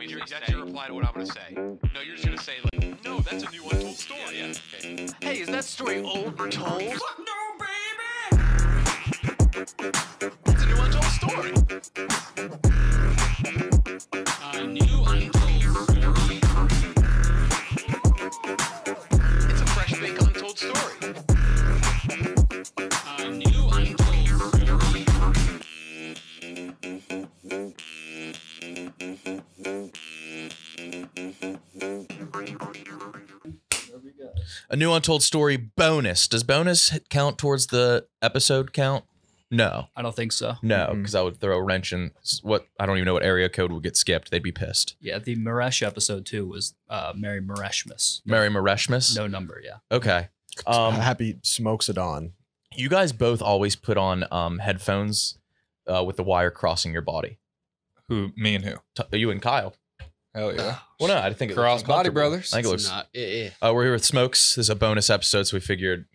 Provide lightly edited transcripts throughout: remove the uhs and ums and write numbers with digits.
That's your reply to what I'm going to say. No, you're just going to say, like, no, that's a new untold story. Yeah. Okay. Hey, is that story old or told? Fuck no, baby! That's a new untold story. A new untold story. It's a fresh bake untold story. A new untold story. A new untold story bonus. Does bonus count towards the episode count? No. I don't think so. No, because I would throw a wrench in what I don't even know what area code would get skipped. They'd be pissed. Yeah, the Maresh episode too was Mary Mareshmas. Mary Mareshmas? No number, yeah. Okay. Happy smokes it on. You guys both always put on headphones with the wire crossing your body. Who? Me and who? You and Kyle. Hell yeah. Well, no, I think it Cross looks Body uncomfortable. Brothers. I think it looks. We're here with Smokes. This is a bonus episode, so we figured,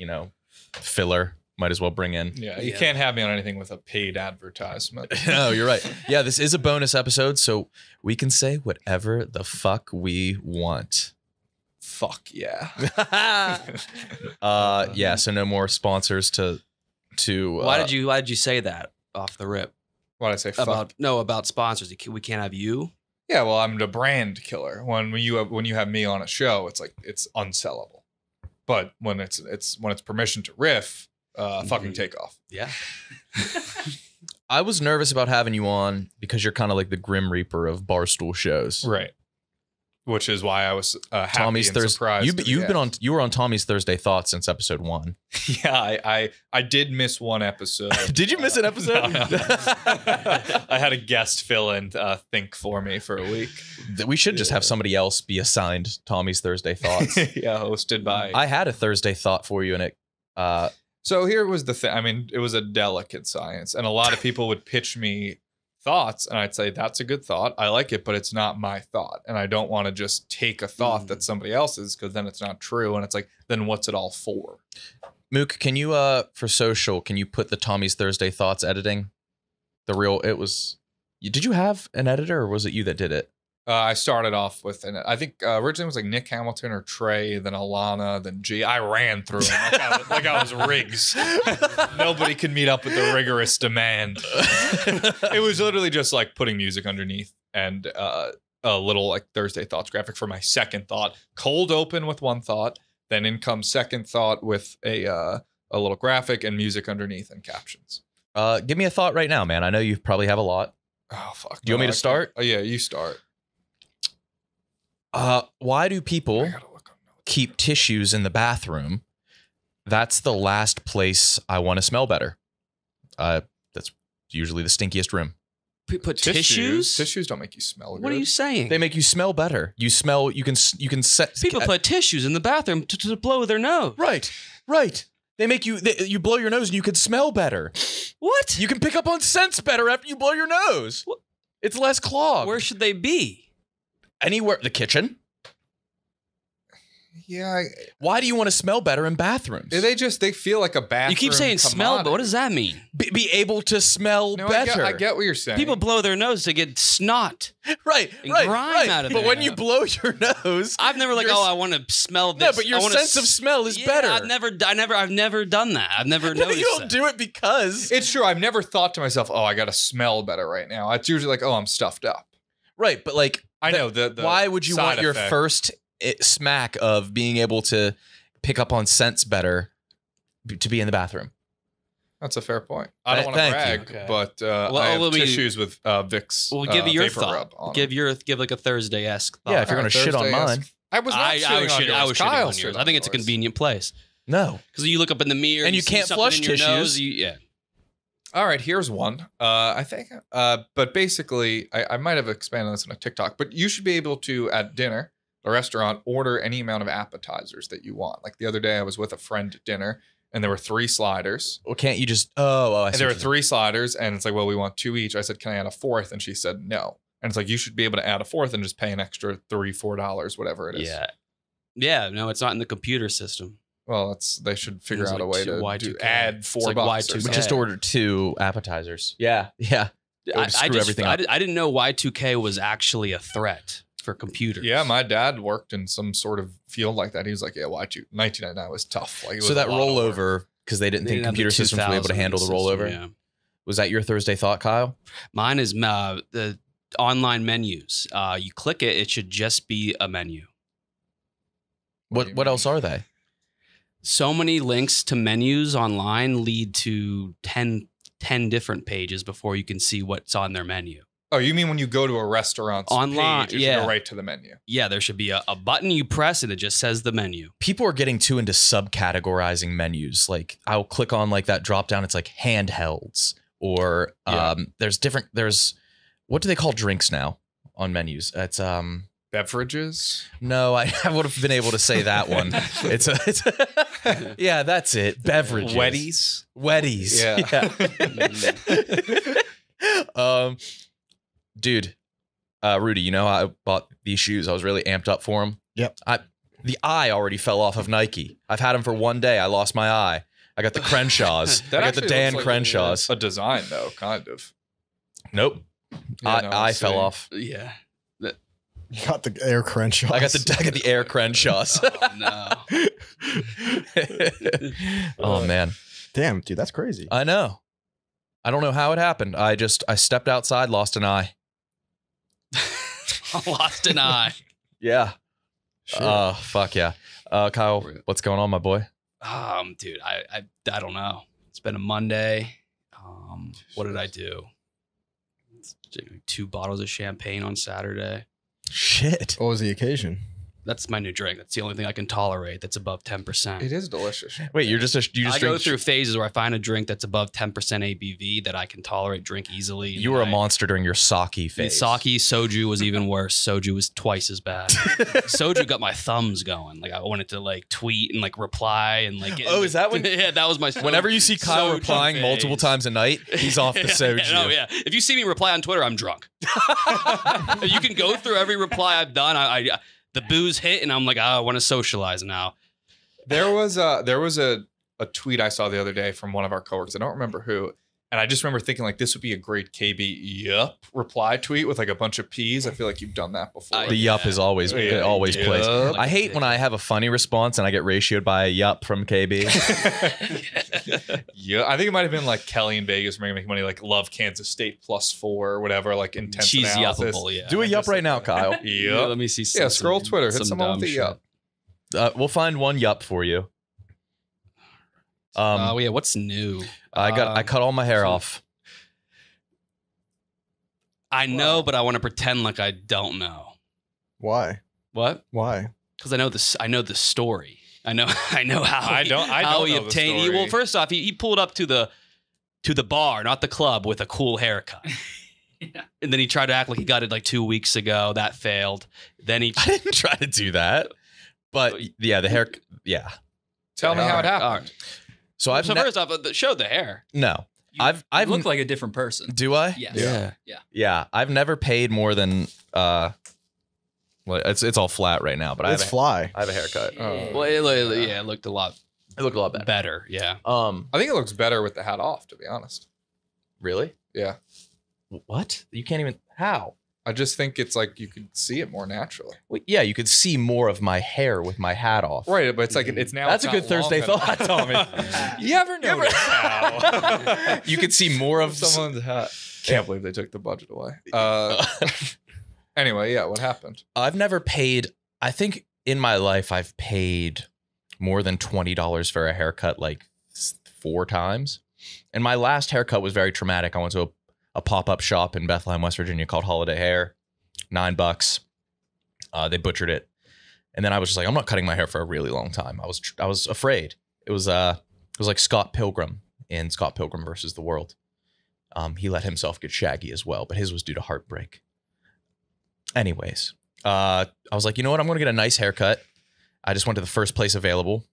filler. Might as well bring in. Yeah, you can't have me on anything with a paid advertisement. No, you're right. Yeah, this is a bonus episode, so we can say whatever the fuck we want. Fuck yeah. Yeah, so no more sponsors to Why did you say that off the rip? Why did I say fuck? About sponsors. We can't have you. Yeah, well, I'm the brand killer. When you have me on a show, it's like it's unsellable. But when it's permission to riff, fucking take off. Yeah. I was nervous about having you on because you're kind of like the Grim Reaper of Barstool shows. Right. Which is why I was happy Tommy's and surprised. You were on Tommy's Thursday Thoughts since episode 1. Yeah, I did miss one episode. Did you miss an episode? No. I had a guest fill in think for me for a week. We should just have somebody else be assigned Tommy's Thursday Thoughts. Yeah, hosted by. I had a Thursday thought for you, and it. So here was the thing. I mean, it was a delicate science, and a lot of people would pitch me thoughts, and I'd say that's a good thought. I like it, but it's not my thought, and I don't want to just take a thought that's somebody else's because then it's not true, and it's like, then what's it all for? Mook, can you for social, can you put the Tommy's Thursday Thoughts editing? Did you have an editor, or was it you that did it? I started off with, I think originally it was like Nick Hamilton or Trey, then Alana, then G. I ran through them like I was Riggs. Nobody could meet up with the rigorous demand. It was literally just like putting music underneath and a little like Thursday Thoughts graphic for my second thought. Cold open with one thought, then in comes second thought with a little graphic and music underneath and captions. Give me a thought right now, man. I know you probably have a lot. Oh, fuck. Do you want me to start? Oh, yeah, you start. Why do people keep tissues in the bathroom? That's the last place I want to smell better. That's usually the stinkiest room. Put tissues? Tissues don't make you smell good. What are you saying? They make you smell better. You can set. People put tissues in the bathroom to blow their nose. Right. They make you blow your nose and you can smell better. What? You can pick up on scents better after you blow your nose. What? It's less clogged. Where should they be? Anywhere. The kitchen. Yeah. Why do you want to smell better in bathrooms? They feel like a bathroom. You keep saying smell, but what does that mean? Be able to smell better. I get what you're saying. People blow their nose to get snot. Right. Grime out of But it. when you blow your nose, I've never I want to smell this. No, but your sense of smell is better. I've never done that. I've never noticed. You don't do it because it's true. I've never thought to myself, oh, I got to smell better right now. It's usually like, oh, I'm stuffed up. Right, but like I know the why would you want your first smack of being able to pick up on scents better to be in the bathroom? That's a fair point. I don't want to brag, but I have tissues with Vicks. Well, give your vapor thought. Rub on give like a Thursday-esque thought. Yeah, if you're gonna shit on mine. I was not shitting on yours. I was shitting on yours. I think it's a convenient place. No, because you look up in the mirror and you can't flush tissues. Yeah. All right, here's one. I think, but basically, I might have expanded this on a TikTok, but you should be able to, at dinner, a restaurant, order any amount of appetizers that you want. Like the other day, I was with a friend at dinner, and there were 3 sliders. Well, can't you just? I see. And there were 3 sliders, and it's like, well, we want 2 each. I said, can I add a 4th? And she said, no. And it's like, you should be able to add a 4th and just pay an extra $3-4, whatever it is. Yeah. No, it's not in the computer system. Well, they should figure out a way to add $4 like bucks. Y2K. We just ordered 2 appetizers. Yeah. It would screw everything up. I didn't know Y2K was actually a threat for computers. Yeah, my dad worked in some sort of field like that. He was like, yeah, 1999 was tough. Like, it was So that a lot of work. rollover, because they didn't They think didn't have the computer systems would be able to handle the 2000 rollover. system, yeah. Was that your Thursday thought, Kyle? Mine is the online menus. You click it, it should just be a menu. What else are they? So many links to menus online lead to 10 different pages before you can see what's on their menu. Oh, you mean when you go to a restaurant's Online, page, it should yeah. go right to the menu. Yeah, there should be a button you press and it just says the menu. People are getting too into subcategorizing menus. Like I'll click on like that drop down. It's like handhelds or there's what do they call drinks now on menus? It's Beverages? no, I would have been able to say that one. it's yeah, that's it. Beverages. Wetties. Yeah. Dude, Rudy, you know I bought these shoes. I was really amped up for them. Yep. The eye already fell off of Nike. I've had them for one day. I lost my eye. I got the Crenshaws. I got the actually Dan looks like Crenshaws. a design, though, kind of. Nope. Yeah, no, I I fell see. off. Yeah. You got the Air Crenshaw. I got the Air Crenshaws. Oh, no. Oh man. Damn, dude, that's crazy. I know. I don't know how it happened. I stepped outside, lost an eye. Lost an eye. Yeah. Sure. Fuck yeah. Kyle, what's going on, my boy? Dude, I don't know. It's been a Monday. What did I do? 2 bottles of champagne on Saturday. Shit. What was the occasion? That's my new drink. That's the only thing I can tolerate that's above 10%. It is delicious. Wait, you just I go drink. through phases where I find a drink that's above 10% ABV that I can tolerate, drink easily. You were a monster during your sake The phase. sake, soju was even worse. Soju was twice as bad. Soju got my thumbs going. Like I wanted to like tweet and like reply and like. Oh, is that when- Yeah, that was my. Whenever you see Kyle Soju replying phase. multiple times a night, he's off the soju. Oh yeah. If you see me reply on Twitter, I'm drunk. You can go through every reply I've done. I the booze hit and I'm like, oh, I want to socialize now. There was a tweet I saw the other day from one of our coworkers. I don't remember who. And I just remember thinking like this would be a great KB yup reply tweet with like a bunch of P's. I feel like you've done that before. The yup is always Yeah. it always plays. Yup. I hate when I have a funny response and I get ratioed by a yup from KB. Yeah, I think it might have been like Kelly in Vegas where making money like love Kansas State +4 or whatever, like intense She's analysis. yuppable, yeah. Do a yup right now, Kyle. Yeah, Yup. let me see. Yeah, scroll Twitter, hit someone with dumb a shit. yup. We'll find one yup for you. Oh yeah, what's new? I cut all my hair off. I know, but I want to pretend like I don't know. Why? What? Why? Because I know this. I know the story. I know how. I don't know the obtained. story. Well, first off, he pulled up to the bar, not the club, with a cool haircut. And then he tried to act like he got it like 2 weeks ago. That failed. Then he. I didn't try to do that, but yeah, the hair. Yeah. Tell me how it happened. All right. So I've First off, show the hair. no. You I've look like a different person. Do I? Yes. Yeah. Yeah. I've never paid more than well, it's all flat right now, but It's fly. I have a haircut. Well, it looked a lot It looked a lot better. Yeah. I think it looks better with the hat off, to be honest. Really? Yeah. What? You can't even. How? I just think it's like you could see it more naturally. Well, yeah, you could see more of my hair with my hat off. Right, but it's like it's now. That's it's a not good Thursday long thought, enough. Tommy. You ever notice how? You could see more of Someone's hat. Can't believe they took the budget away. Anyway, yeah, what happened? I've never paid. I think in my life I've paid more than $20 for a haircut like 4 times. And my last haircut was very traumatic. I went to a pop-up shop in Bethlehem, West Virginia called Holiday Hair. $9. They butchered it. And then I was just like, I'm not cutting my hair for a really long time. I was afraid. It was like Scott Pilgrim in Scott Pilgrim versus the World. He let himself get shaggy as well, but his was due to heartbreak. Anyways, I was like, you know what? I'm going to get a nice haircut. I just went to the first place available.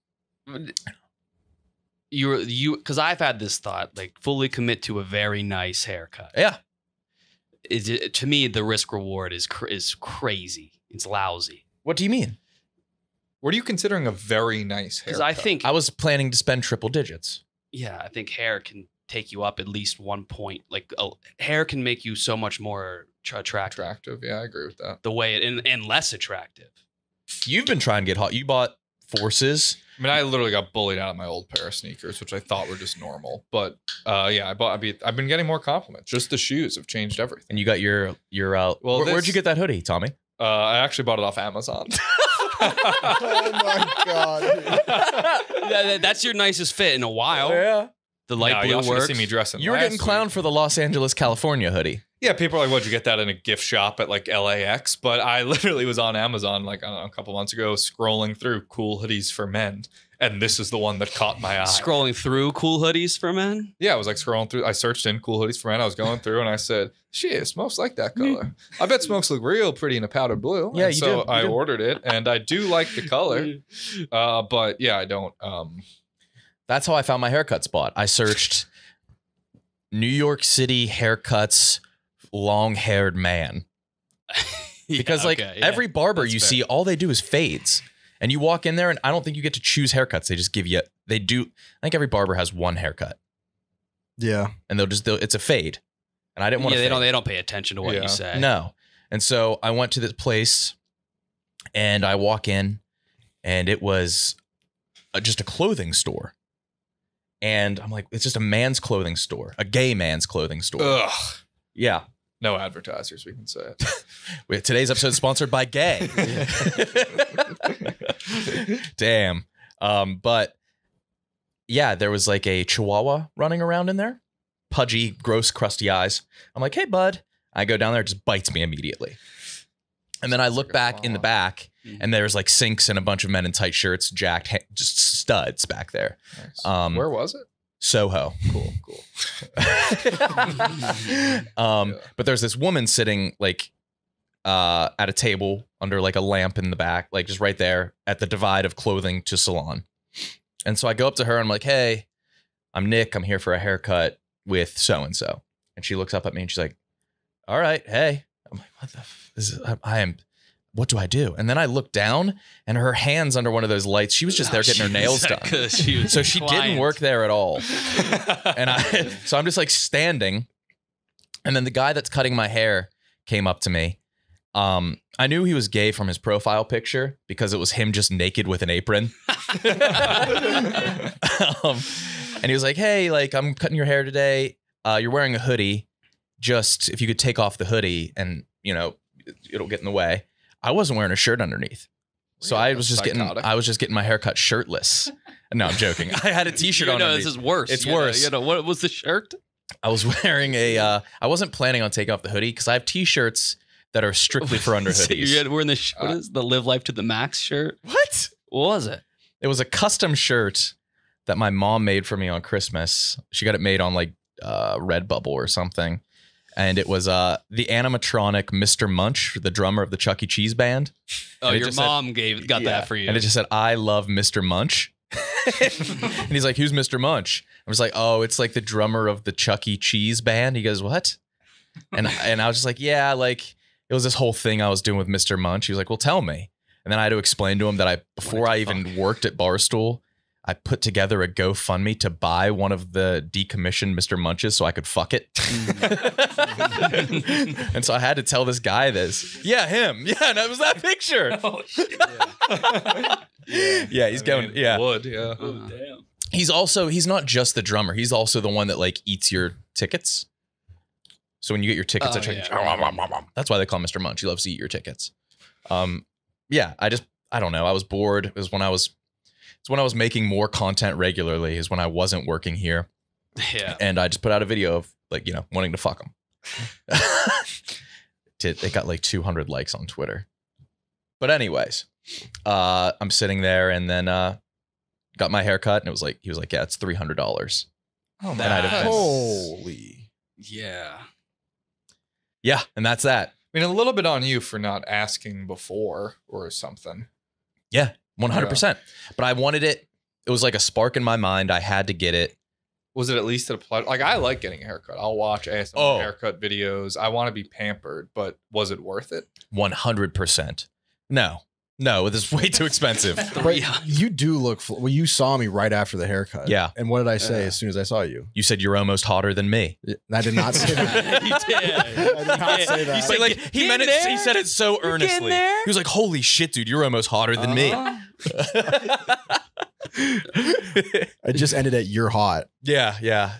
Because I've had this thought, like fully commit to a very nice haircut. Yeah. To me, the risk reward is crazy. It's lousy. What do you mean? What are you considering a very nice haircut? Because I think I was planning to spend triple digits. I think hair can take you up at least 1 point. Like hair can make you so much more attractive. Attractive. Yeah, I agree with that. The way it and less attractive. You've been trying to get hot. You bought Forces. I mean, I literally got bullied out of my old pair of sneakers, which I thought were just normal. But yeah, I've been getting more compliments. Just the shoes have changed everything. And you got your where'd you get that hoodie, Tommy? I actually bought it off Amazon. Oh my god. That's your nicest fit in a while. Yeah. The light Y'all blue should works. see me dressing. You were getting clowned for the Los Angeles, California hoodie. Yeah, people are like, "What'd you get that in a gift shop at like LAX?" But I literally was on Amazon like I don't know, a couple months ago, scrolling through cool hoodies for men, and this is the one that caught my eye. Scrolling through cool hoodies for men. Yeah, I was like scrolling through. I searched in cool hoodies for men. I was going through, and I said, "Shit, Smokes like that color. I bet Smokes look real pretty in a powder blue." Yeah, and you so do. I ordered it, and I do like the color. But yeah, I don't. That's how I found my haircut spot. I searched New York City haircuts, long-haired man. Because every barber That's you fair. see, all they do is fades. And you walk in there and I don't think you get to choose haircuts. They just give you, I think every barber has one haircut. Yeah. And it's a fade. And I didn't want to they don't pay attention to what Yeah. you say. No. And so I went to this place and I walk in and it was just a clothing store. And I'm like, it's just a man's clothing store, a gay man's clothing store. Ugh. Yeah. No advertisers, we can say it. Today's episode is sponsored by Gay. Damn. But yeah, there was like a chihuahua running around in there. Pudgy, gross, crusty eyes. I'm like, hey, bud. I go down there, it just bites me immediately. And then I look back in the back, and there's like sinks and a bunch of men in tight shirts, jacked, just studs back there. Nice. Where was it? Soho. Cool. But there's this woman sitting like at a table under like a lamp in the back, like just right there at the divide of clothing to salon. And so I go up to her and I'm like, hey, I'm Nick. I'm here for a haircut with so-and-so. And she looks up at me and she's like, all right, hey. I'm like, what the what do I do? And then I look down and her hand's under one of those lights. She was just there getting her nails done. So she didn't work there at all. And so I'm just like standing. And then the guy that's cutting my hair came up to me. I knew he was gay from his profile picture because it was him just naked with an apron. And he was like, hey, like I'm cutting your hair today. You're wearing a hoodie. Just if you could take off the hoodie and, you know, it'll get in the way. I wasn't wearing a shirt underneath. So I was just getting my hair cut shirtless. No, I'm joking. I had a t-shirt on. No, this is worse. It's worse. What was the shirt? I was wearing I wasn't planning on taking off the hoodie because I have t-shirts that are strictly for under So hoodies. you're wearing what is the Live Life to the Max shirt? What? What was it? It was a custom shirt that my mom made for me on Christmas. She got it made on like Redbubble or something. And it was the animatronic Mr. Munch, the drummer of the Chuck E. Cheese band. Oh, And it your just said- mom got that for you. And it just said, I love Mr. Munch. And he's like, who's Mr. Munch? I was like, oh, it's like the drummer of the Chuck E. Cheese band. He goes, what? And I was just like, yeah, like it was this whole thing I was doing with Mr. Munch. He was like, well, tell me. And then I had to explain to him that before I even worked at Barstool, I put together a GoFundMe to buy one of the decommissioned Mr. Munches so I could fuck it. And so I had to tell this guy this. Yeah, him. Yeah, and that was that picture. Oh, shit. Yeah, he's going. Yeah. Would, yeah. Oh, damn. He's not just the drummer. He's also the one that like eats your tickets. So when you get your tickets, Oh, at Chuck E. yeah. That's why they call him Mr. Munch. He loves to eat your tickets. Yeah, I don't know. I was bored. It was when I was making more content regularly is when I wasn't working here. Yeah. And I just put out a video of like, you know, wanting to fuck him. It got like 200 likes on Twitter. But anyways, I'm sitting there and then got my hair cut and he was like, yeah, it's $300. Oh, And I'd have been- Holy. Yeah. Yeah, and that's that. I mean, a little bit on you for not asking before or something. Yeah, 100%. But I wanted it. It was like a spark in my mind. I had to get it. Was it at least a pleasure? Like, I like getting a haircut. I'll watch ASMR haircut videos. I want to be pampered, but was it worth it? 100%. No. No, this is way too expensive. But you do look. Well, you saw me right after the haircut. Yeah. And what did I say as soon as I saw you? You said you're almost hotter than me. I did not say that. You did. I did not say that. But like he meant it. He said it so earnestly. there? He was like, "Holy shit, dude, you're almost hotter than me." I just ended at "you're hot." Yeah.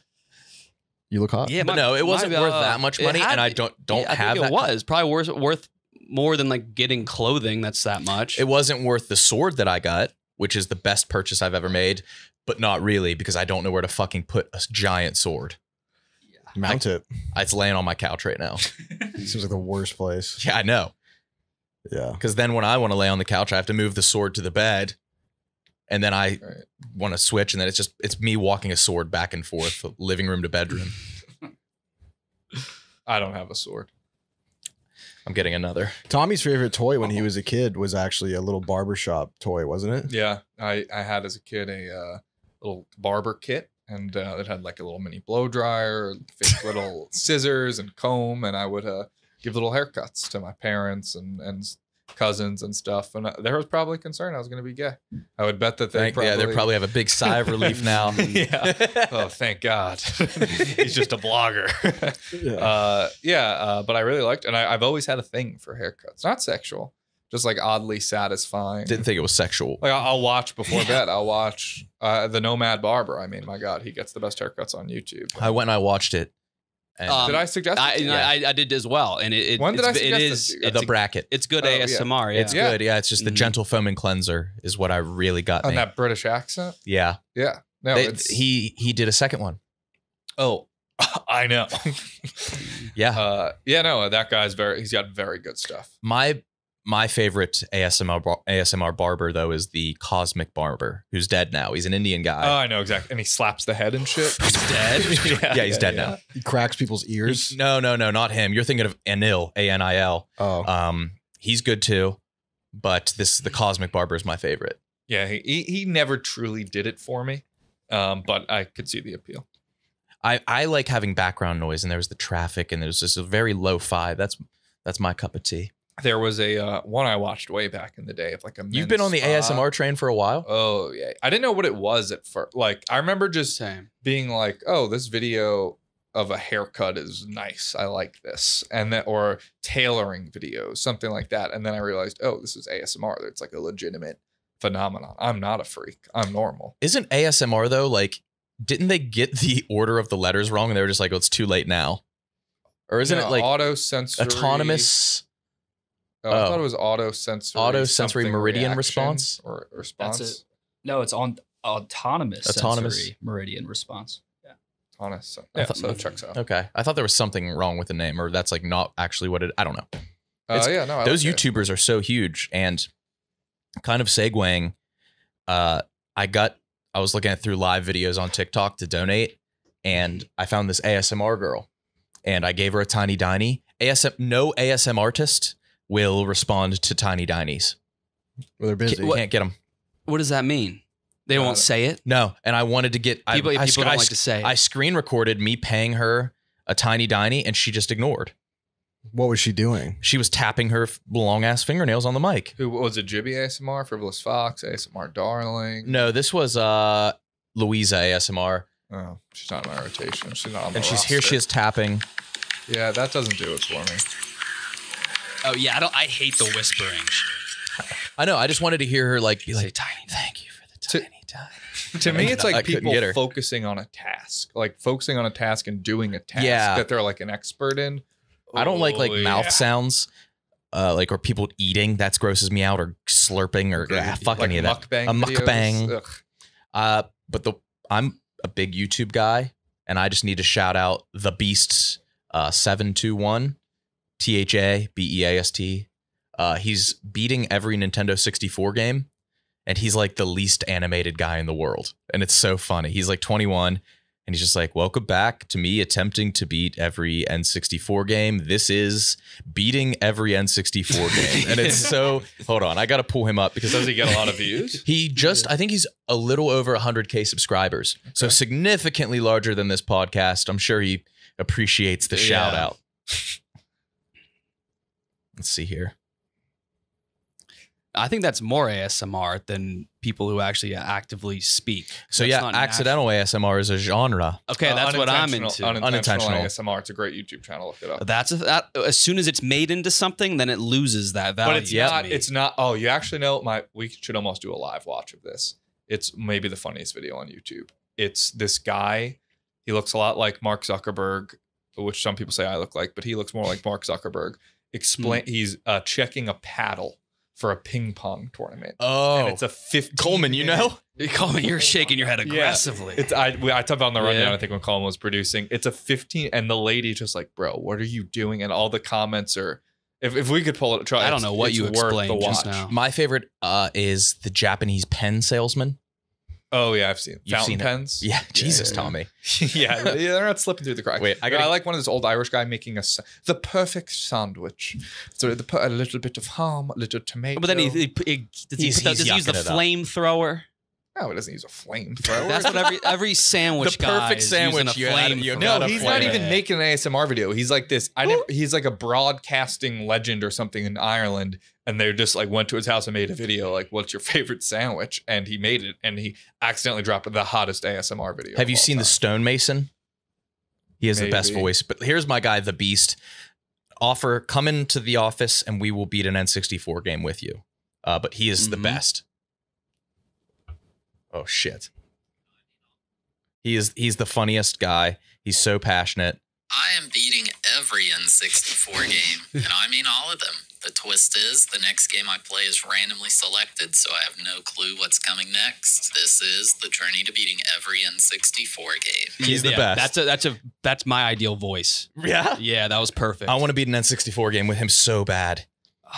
You look hot. Yeah, But no, it wasn't worth that much money, and I don't I have think that. it was probably worth more than like getting clothing that's that much. It wasn't worth the sword that I got, which is the best purchase I've ever made, but not really because I don't know where to fucking put a giant sword. Mount it. It's laying on my couch right now. Seems like the worst place. Yeah, I know. Yeah. Because then when I want to lay on the couch, I have to move the sword to the bed. And then I want to switch. And then it's me walking a sword back and forth, living room to bedroom. I don't have a sword. I'm getting another. Tommy's favorite toy when he was a kid was actually a little barbershop toy, wasn't it? Yeah, I had as a kid a little barber kit, and it had like a little mini blow dryer, fake little scissors and comb, and I would give little haircuts to my parents and cousins and stuff. And there was probably concern I was going to be gay. I would bet that they probably have a big sigh of relief now. Yeah. Oh, thank God. He's just a blogger. But I really liked, and I've always had a thing for haircuts. Not sexual, just like oddly satisfying. Didn't think it was sexual. Like I'll watch before bed. I'll watch the Nomad Barber. I mean, my God, he gets the best haircuts on YouTube. I went and I watched it. And did I suggest it to you? I did as well, and When did I suggest it to you? the bracket. It's good Oh, yeah. ASMR. Yeah. It's good. Yeah, it's just the gentle foaming cleanser is what I really got. On me. that British accent? Yeah. Yeah. No, it's he did a second one. Oh, I know. Yeah. No, that guy's he's got very good stuff. My favorite ASMR barber though is the Cosmic Barber, who's dead now. He's an Indian guy. Oh, I know exactly. And he slaps the head and shit. He's dead. Yeah, he's dead now. He cracks people's ears. No, not him. You're thinking of Anil, Anil. Oh. He's good too, but the Cosmic Barber is my favorite. Yeah, he never truly did it for me, but I could see the appeal. I like having background noise, and there's the traffic, and there's just a very low-fi. That's my cup of tea. There was a one I watched way back in the day of like a. You've been on the ASMR train for a while. Oh yeah, I didn't know what it was at first. Like I remember just being like, "Oh, this video of a haircut is nice. I like this," and then or tailoring videos, something like that. And then I realized, oh, this is ASMR. It's like a legitimate phenomenon. I'm not a freak. I'm normal. Isn't ASMR though like? Didn't they get the order of the letters wrong, and they were just like, "Oh, it's too late now," or isn't it like auto-sensory autonomous? Oh, I thought it was auto-sensory meridian reaction response or response. That's it. No, it's on autonomous sensory meridian response. Yeah. Honest. Yeah, so it checks out. Okay, I thought there was something wrong with the name, or that's like not actually what it. I don't know. Those like YouTubers are so huge, and kind of segueing. I was looking through live videos on TikTok to donate, and I found this ASMR girl, and I gave her a tiny diny. No ASM artist will respond to tiny dinies. Well, they're busy. Can't get them. What does that mean? They won't say it. No, and I wanted to get People don't like to say it. I screen recorded me paying her a tiny diny, and she just ignored. What was she doing? She was tapping her long ass fingernails on the mic. Who was it? Jibby ASMR, Frivolous Fox, ASMR Darling. No, this was Louisa ASMR. Oh, she's not in my rotation. She's not on my And she's roster. here. She is tapping. Yeah, that doesn't do it for me. Oh yeah, I hate the whispering. I know. I just wanted to hear her like be Say like, tiny. "Thank you for the tiny diny." To me, it's I like couldn't people get her. focusing on a task, and doing a task Yeah. that they're like an expert in. I don't like Oh, mouth yeah. sounds, or people eating. That grosses me out, or slurping, or fuck like any of that. mukbang A mukbang. videos. Ugh. But I'm a big YouTube guy, and I just need to shout out the Beast 721 THABEAST. He's beating every Nintendo 64 game, and he's like the least animated guy in the world, and it's so funny. He's like 21. And he's just like, "Welcome back to me attempting to beat every N64 game. This is beating every N64 game." And it's so, hold on, I got to pull him up because Does he get a lot of views? I think he's a little over 100K subscribers. So significantly larger than this podcast. I'm sure he appreciates the shout out. Let's see here. I think that's more ASMR than people who actually actively speak. So That's yeah, not accidental ASMR is a genre. Okay, that's what I'm into. Unintentional ASMR. It's a great YouTube channel. Look it up. That as soon as it's made into something, then it loses that value. But it's not. It's not. Oh, you actually know we should almost do a live watch of this. It's maybe the funniest video on YouTube. It's this guy. He looks a lot like Mark Zuckerberg, which some people say I look like, but he looks more like Mark Zuckerberg. He's checking a paddle for a ping pong tournament. Oh, and it's a 15 Coleman, you know? Coleman, you're shaking your head aggressively. Yeah. I talked about on the rundown, I think, when Coleman was producing. It's a 15, and the lady just like, bro, what are you doing? And all the comments are, if we could pull it, try. I don't know what you explained just now. My favorite is the Japanese pen salesman. Oh yeah, I've seen You've fountain seen pens. Yeah, Jesus, Tommy. Yeah, they're not slipping through the cracks. Wait, I like one of this old Irish guy making the perfect sandwich. So they put a little bit of ham, a little tomato. But then does he use the flamethrower? No, he doesn't use a flamethrower. That's what every sandwich the guy perfect is sandwich. using a flamethrower. No, he's not even making an ASMR video. He's like this. He's like a broadcasting legend or something in Ireland, and they just like went to his house and made a video like, "What's your favorite sandwich?" And he made it, and he accidentally dropped the hottest ASMR video. Have you seen the stonemason? He has the best voice. But here's my guy, the Beast. Come into the office, and we will beat an N64 game with you. But he is the best. Oh shit. He's the funniest guy. He's so passionate. I am beating every N64 game, and I mean all of them. The twist is, the next game I play is randomly selected, so I have no clue what's coming next. This is the journey to beating every N64 game. He's the best. That's my ideal voice. Yeah? Yeah, that was perfect. I want to beat an N64 game with him so bad.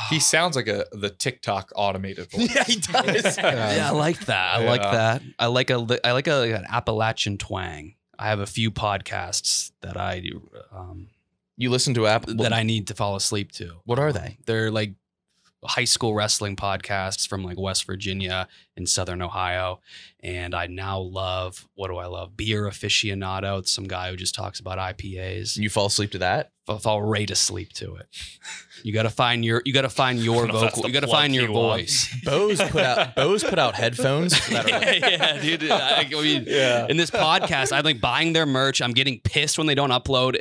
He sounds like the TikTok automated voice. Yeah, he does. Yeah, I like that. I like that. I like an Appalachian twang. I have a few podcasts that I you listen to that I need to fall asleep to. What are they? They're like high school wrestling podcasts from like West Virginia and Southern Ohio. And I now love, what do I love? Beer Aficionado. It's some guy who just talks about IPAs. You fall asleep to that? I'll fall right asleep to it. You got to find your vocal. You got to find your voice. Bose put out headphones. Yeah, dude. I mean, in this podcast, I'm like buying their merch. I'm getting pissed when they don't upload.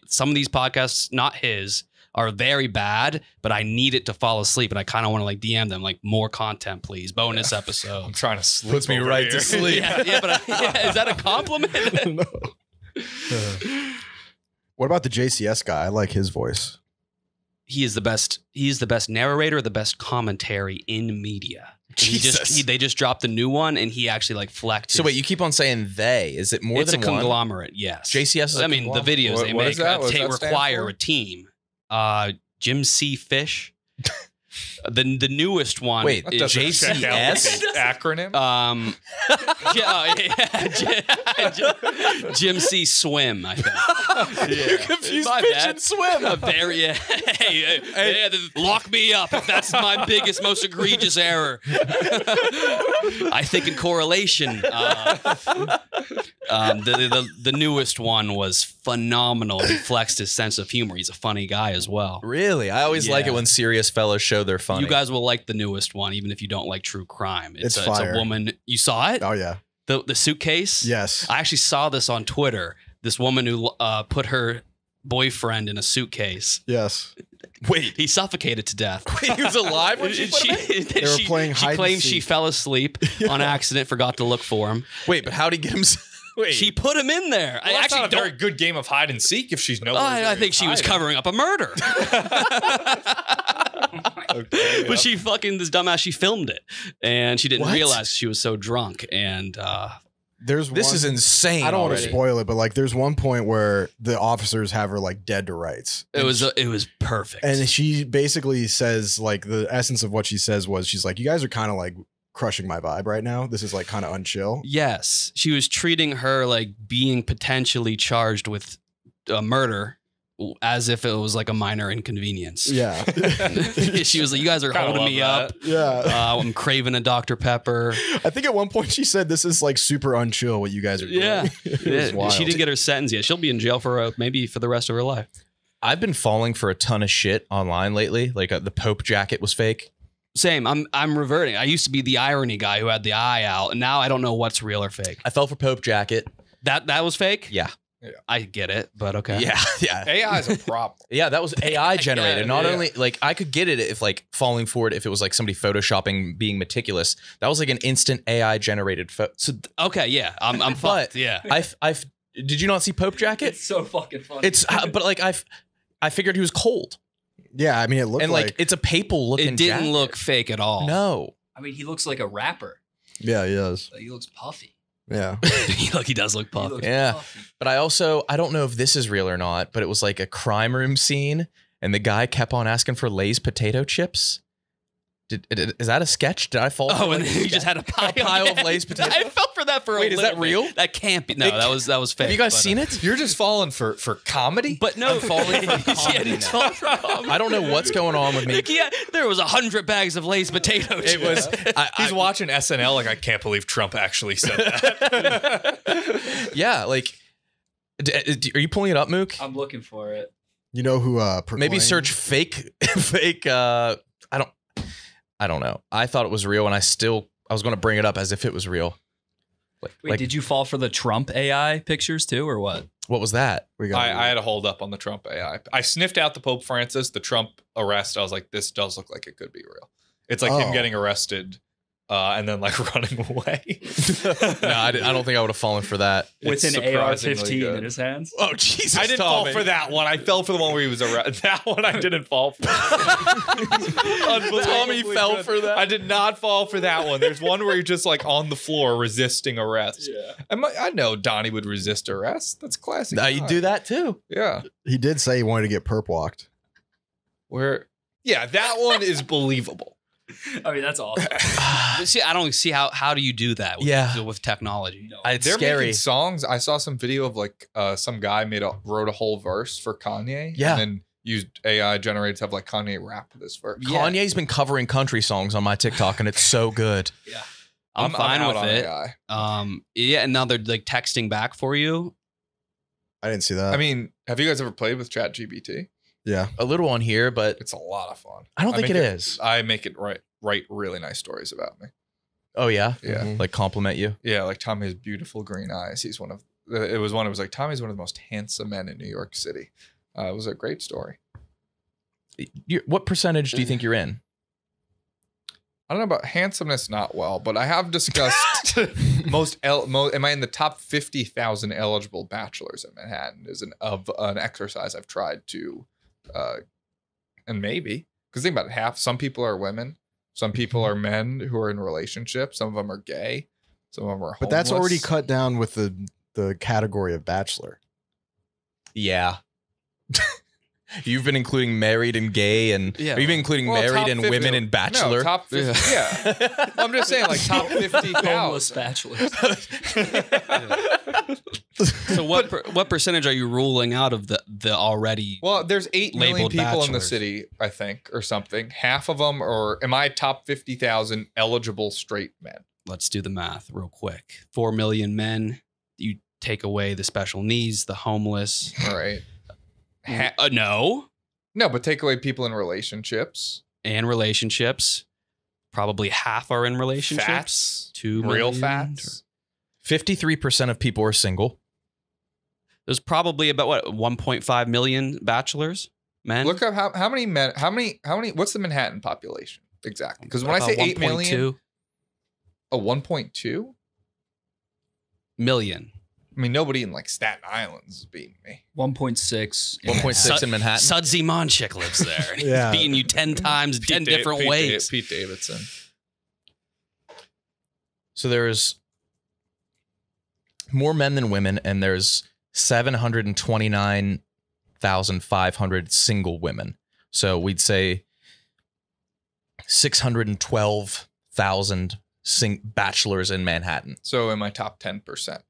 Some of these podcasts, not his, are very bad, but I need it to fall asleep, and I kind of want to like DM them like, more content, please. Bonus episode. I'm trying to sleep. Puts me right to sleep. But is that a compliment? No. What about the JCS guy? I like his voice. He is the best. He's the best narrator, the best commentary in media. Jesus. They just dropped a new one, and he actually like flexed. So wait, you keep on saying they. Is it more it's than a one? conglomerate? Yes. JCS is I mean, the videos they make require a team. Jim C. Fish. The newest one. Wait, is JCS acronym? Jim C. Swim, I think. You confused fish and swim. Hey, lock me up if that's my biggest, most egregious error. I think in correlation, the newest one was phenomenal. He flexed his sense of humor. He's a funny guy as well. Really? I always like it when serious fellows show their funny. You guys will like the newest one, even if you don't like true crime. It's a woman. You saw it? Oh, yeah. The suitcase? Yes. I actually saw this on Twitter. This woman who put her boyfriend in a suitcase. Yes. Wait. He suffocated to death. Wait, he was alive when she put him in? They were playing hide and She claims seek. she fell asleep on accident, forgot to look for him. Wait, but how'd he get him? Wait. She put him in there. Well, that's not a very good game of hide and seek if she's nowhere. I think she was covering up a murder. Okay, but she this dumbass, she filmed it, and she didn't What? realize she was so drunk. And This is insane. I don't want to already. spoil it, but like, there's one point where the officers have her like dead to rights. it was perfect. And she basically says, like, the essence of what she says was, she's like, you guys are kind of like crushing my vibe right now. This is like kind of unchill. Yes, she was treating her like being potentially charged with murder as if it was like a minor inconvenience. Yeah. She was like, you guys are Kinda holding love me that. up. Yeah. I'm craving a Dr. Pepper. I think at one point she said, this is like super unchill what you guys are doing. Yeah. It was wild. She didn't get her sentence yet. She'll be in jail for maybe for the rest of her life. I've been falling for a ton of shit online lately. Like the Pope jacket was fake. Same. I'm reverting. I used to be the irony guy who had the eye out, and now I don't know what's real or fake. I fell for Pope Jacket. That was fake? Yeah. I get it, but okay. Yeah. AI is a problem. Yeah, that was AI generated. Not yeah. only like I could get it if like falling for it if it was like somebody photoshopping being meticulous. That was like an instant AI generated photo. So Okay, yeah. I'm fucked. Yeah. I've did you not see Pope Jacket? It's so fucking funny. It's but like I figured he was cold. Yeah, I mean, it looked And like it's a papal looking It didn't jacket. look fake at all. No. I mean, he looks like a rapper. Yeah, he does. Like, he looks puffy. Yeah. He does look He puffy. looks Yeah. puffy. But I don't know if this is real or not, but it was like a crime room scene and the guy kept on asking for Lay's potato chips. Is that a sketch? Did I fall for Oh, and like, then you just had a pile of Lay's potatoes? I fell for that for a Wait, is that little bit. real? That can't be. No, It- that was fake. Have you guys but, seen it? You're just falling for comedy? But no, I'm falling for comedy he's now. falling for comedy. I don't know what's going on with me. Like, yeah, there was 100 bags of Lay's potato chips. It was. He's watching SNL like, I can't believe Trump actually said that. Yeah, like, are you pulling it up, Mook? I'm looking for it. You know who Maybe search fake. I don't know. I thought it was real, and I was going to bring it up as if it was real. Wait, did you fall for the Trump AI pictures too, or what? What was that? I had a hold up on the Trump AI. I sniffed out the Pope Francis, the Trump arrest. I was like, this does look like it could be real. It's like him getting arrested and then like running away. No, I don't think I would have fallen for that. With It's an surprisingly AR-15 good. in his hands? Oh, Jesus. I didn't fall for that one. I fell for the one where he was arrested. That one I didn't fall for. Tommy fell for that. I did not fall for that one. There's one where you're just like on the floor resisting arrest. Yeah. I know Donnie would resist arrest. That's classic. Now you do that too. Yeah. He did say he wanted to get perp walked. Yeah, that one is believable. I mean, that's awesome. But see, I don't see how do you do that with technology? No. It's They're scary. making songs. I saw some video of like some guy wrote a whole verse for Kanye. Yeah. And then used AI generated to have like Kanye rap this verse. Kanye's been covering country songs on my TikTok, and it's so good. Yeah. I'm fine out with on it. AI. Yeah, and now they're like texting back for you. I didn't see that. I mean, have you guys ever played with ChatGPT? yeah. A little on here, but It's a lot of fun. I don't think make it is. I make it write really nice stories about me. Oh yeah, Yeah. Mhm. like compliment you. Yeah, like Tommy has beautiful green eyes. He's one of it was like Tommy's one of the most handsome men in New York City. It was a great story. What percentage do you think you're in? I don't know about handsomeness, not well, but I have discussed am I in the top 50,000 eligible bachelors in Manhattan is an exercise I've tried to, and maybe, because think about it, some people are women, some people are men who are in relationships, some of them are gay, some of them are homeless. But that's already cut down with the category of bachelor. Yeah. You've been including married and gay, and Yeah. you've been including Well, married top and 50 women and bachelor. No, top 50, yeah. Well, I'm just saying, like top 50,000. Homeless bachelors. So what percentage are you ruling out of the already? Well, there's 8 million Labeled people in the bachelors. city, I think, or something. Half of them am I top 50,000 eligible straight men? Let's do the math real quick. 4 million men. You take away the special needs, the homeless. All right. No. No, but take away people in relationships. And relationships. Probably half are in relationships. Fats. 2 Real million. fats. 53% of people are single. There's probably about 1.5 million bachelors, men. Look up how many men, how many, what's the Manhattan population exactly? Because when I say 8 million, 1.2? Million. I mean, nobody in like Staten Island is beating me. 1.6. 1.6 in Manhattan. Sudsy Monchick lives there. Yeah. He's beating you 10 times, 10 different ways. Pete Davidson. So there's more men than women, and there's 729,500 single women. So we'd say 612,000 bachelors in Manhattan. So am I top 10%?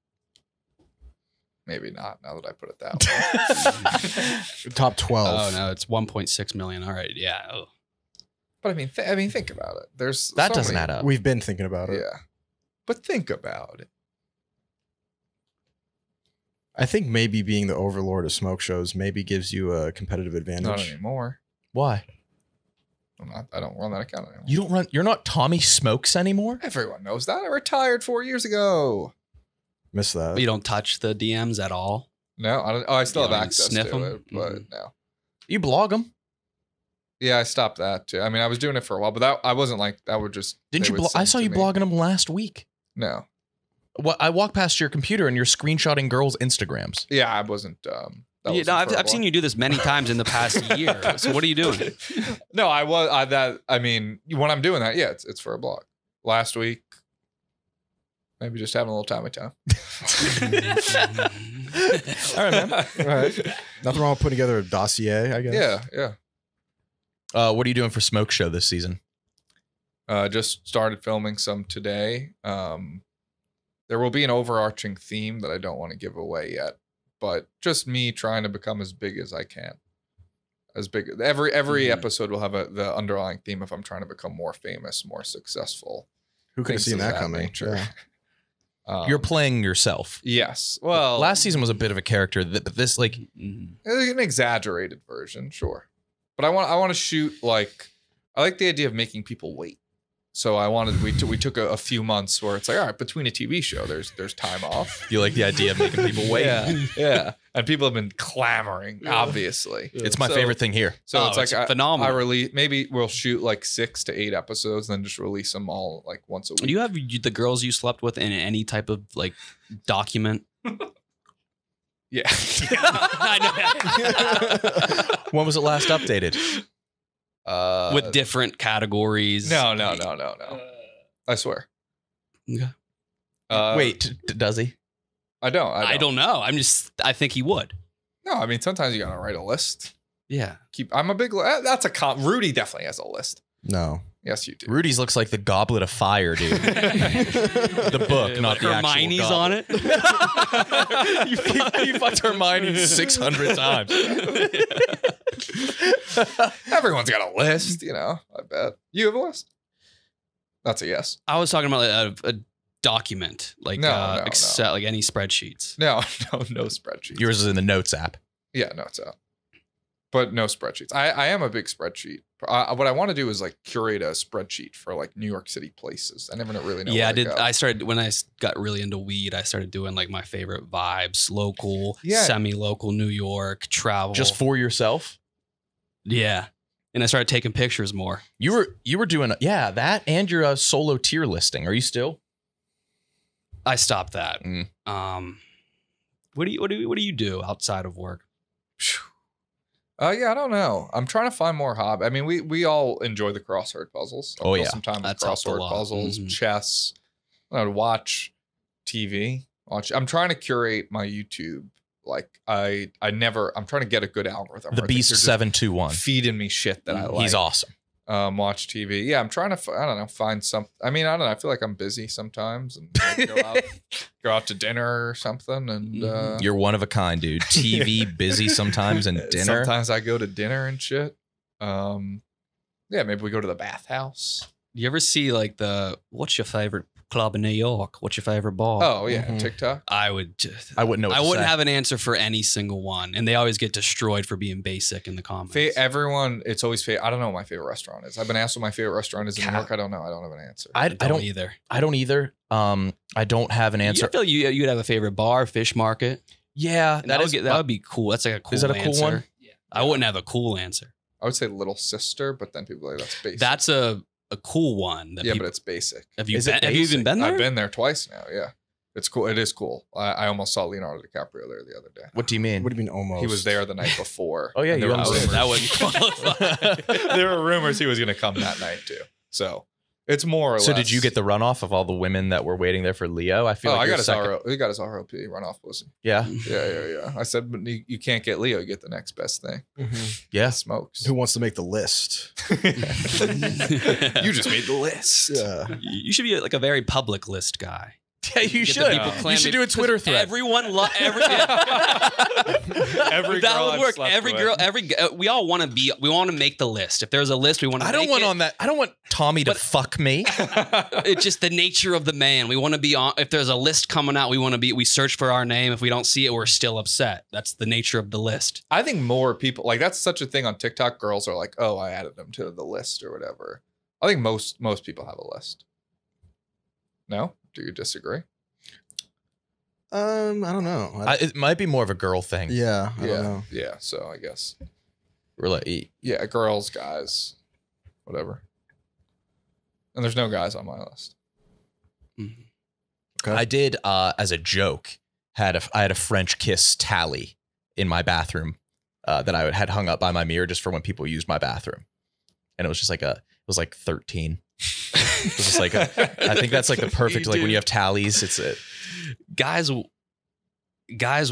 Maybe not, now that I put it that way. Top 12. Oh, no, it's 1.6 million. All right. Yeah. Oh. But I mean, think about it. There's That so doesn't many- add up. We've been thinking about it. Yeah. But think about it. I think maybe being the overlord of smoke shows maybe gives you a competitive Not advantage. anymore. Why? I don't run that account anymore. You don't run. You're not Tommy Smokes anymore. Everyone knows that. I retired 4 years ago. Missed that. You don't touch the DMs at all. No, I don't. Oh, I still You have don't access sniff to 'em? it, but no. You blog them. Yeah, I stopped that too. I mean, I was doing it for a while, but that I wasn't like that. Would just Didn't they you? would I send saw to you me. blogging them last week. No. What? I walked past your computer and you're screenshotting girls' Instagrams. Yeah, I wasn't. That Yeah, wasn't no, for a I've seen while. you do this many times in the past year. So what are you doing? No, I was. I mean, when I'm doing that, yeah, it's for a blog. Last week, maybe just having a little time. All right, man. All right. Nothing wrong with putting together a dossier, I guess. Yeah, yeah. What are you doing for Smoke Show this season? Just started filming some today. There will be an overarching theme that I don't want to give away yet, but just me trying to become as big as I can. As big. Every episode will have the underlying theme if I'm trying to become more famous, more successful. Who could have Things seen of that that coming? nature. Yeah. You're playing yourself. Yes. Well, Last season was a bit of a character. But this, like, an exaggerated version, sure. But I want to shoot like I like the idea of making people wait. So I wanted we took a few months where it's like, all right, between a TV show, there's time off. you like the idea of making people wait. Yeah. And people have been clamoring, obviously. It's my So- favorite thing here. So it's like phenomenal. I release maybe we'll shoot like 6 to 8 episodes, and then just release them all like once a week. Do you have the girls you slept with in any type of like document? Yeah. I know. When was it last updated? With different categories. No. I swear. Okay. Wait, does he? I don't. I don't know. I think he would. No, I mean sometimes you gotta write a list. Yeah. I'm a big. That's a Rudy definitely has a list. No. Yes, you do. Rudy's looks like the Goblet of Fire, dude. The book, not the actual Hermione's goblet. on it. you fucked Hermione 600 times. Everyone's got a list, I bet. You have a list? That's a yes. I was talking about like, a document, like No. Excel, like any spreadsheets. No spreadsheets. Yours is in the Notes app. Yeah, no, it's out. But no spreadsheets. I am a big spreadsheet. What I want to do is like curate a spreadsheet for like New York City places. I never really know. Yeah, where I to did. go. I started when I got really into weed. I started doing like my favorite vibes, local, Yeah. semi-local, New York travel. Just for yourself? yeah, and I started taking pictures more. You were doing that and your solo tier listing. Are you still? I stopped that. Mm. What do you do outside of work? Yeah, I don't know. I'm trying to find more hobby. I mean, we all enjoy the crossword puzzles. Oh, Kill yeah. some time with That's helped a crossword lot. puzzles, Mhm. chess. I would watch TV. I'm trying to curate my YouTube. Like I'm trying to get a good algorithm. The where things Beast are just 721. feeding me shit that I like. He's awesome. Watch TV. Yeah, I'm trying to. I don't know. Find some. I mean, I don't know. I feel like I'm busy sometimes, and like, go out to dinner or something. And You're one of a kind, dude. TV, busy sometimes, and dinner. Sometimes I go to dinner and shit. Yeah, maybe we go to the bathhouse. You ever see like what's your favorite club in New York? What's your favorite bar? Oh yeah, Mhm. TikTok. I wouldn't know. what I to wouldn't say. have an answer for any single one, and they always get destroyed for being basic in the comments. Everyone, it's always I don't know what my favorite restaurant is. I've been asked what my favorite restaurant is in New Cat. York. I don't know. I don't have an answer. I don't either. I don't either. I don't have an answer. I feel like you'd have a favorite bar, fish market. Yeah, That would be cool. That's like a cool. Is that a cool answer. one? Yeah. I wouldn't have a cool answer. I would say Little Sister, but then people are like that's basic. That's a cool one. That yeah, people, but it's basic. have you Is it been? Have you even basic? been there? I've been there twice now. Yeah, it's cool. It is cool. I almost saw Leonardo DiCaprio there the other day. What do you mean? What do you mean almost? He was there the night before. Oh, yeah, and you there were almost- rumors- That wouldn't qualify. there were rumors he was going to come that night too. So it's more or less. So did you get the runoff of all the women that were waiting there for Leo? I feel Oh, like I you're got his second. RO. He got his ROP runoff pussy. Yeah, Yeah. I said, but you can't get Leo. You get the next best thing. Mhm. yeah. Smokes. Who wants to make the list? You just made the list. Yeah. You should be like a very public list guy. Yeah, you Get should. the people You clamming. should do a Twitter thread. Everyone, every Every that girl would I've work. slept Every with. girl, we all want to be. We want to make the list. If there's a list, we want to. I don't want on that. I don't want Tommy to fuck me. It's just the nature of the man. We want to be on. If there's a list coming out, we want to be. We search for our name. If we don't see it, we're still upset. That's the nature of the list. I think more people like that's such a thing on TikTok. Girls are like, "Oh, I added them to the list or whatever." I think most people have a list. No, do you disagree? I don't know. It might be more of a girl thing. Yeah, I don't know. Yeah. So I guess We're like, yeah, girls, guys, whatever. And there's no guys on my list. Okay. I did as a joke I had a French kiss tally in my bathroom that I had hung up by my mirror just for when people used my bathroom, and it was just like it was like 13. It was just like I think that's like the perfect like when you have tallies. It's it. Guys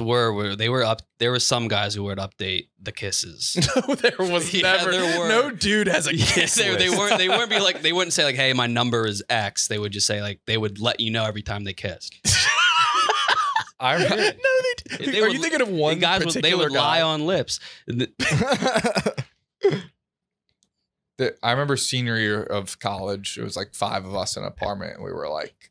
were they were up. There were some guys who would update the kisses. No, there was Yeah, never. there were. No dude has a kiss. they list. weren't. They wouldn't be like. They wouldn't say like, "Hey, my number is X." They would just say like, they would let you know every time they kissed. I remember, No, they. They Are would- you thinking of one guys would, particular they would guy? lie on lips. I remember senior year of college. It was like 5 of us in an apartment, and we were like,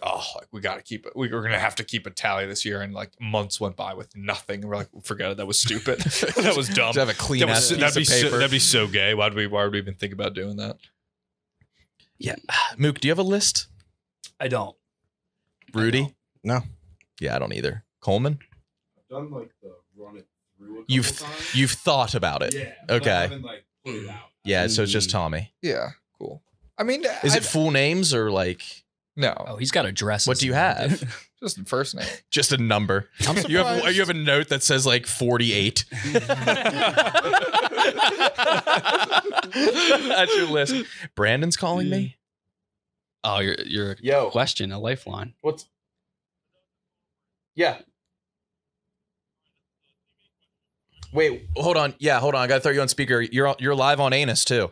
oh, like we got to keep it. We were gonna have to keep a tally this year, and like months went by with nothing. And we're like, forget it. That was stupid. That was dumb. To have a clean ass piece that'd be of paper. that'd be so gay. Why would we even think about doing that? Yeah, Mook, do you have a list? I don't. Rudy? No. Yeah, I don't either. Coleman? I've done like the run it through a couple You've times. you've thought about it. Yeah. but Okay. I haven't like put it out. Yeah, so it's just Tommy. Yeah, cool. I mean, Is it full names or like no? Oh, he's got addresses. what do you have? Just the first name. Just a number. I'm You have surprised. you have a note that says like 48. That's your list. Brandon's calling me. Oh, your Yo. question, a lifeline. What's Yeah. Wait, hold on. Yeah, hold on. I gotta throw you on speaker. You're live on Anus too.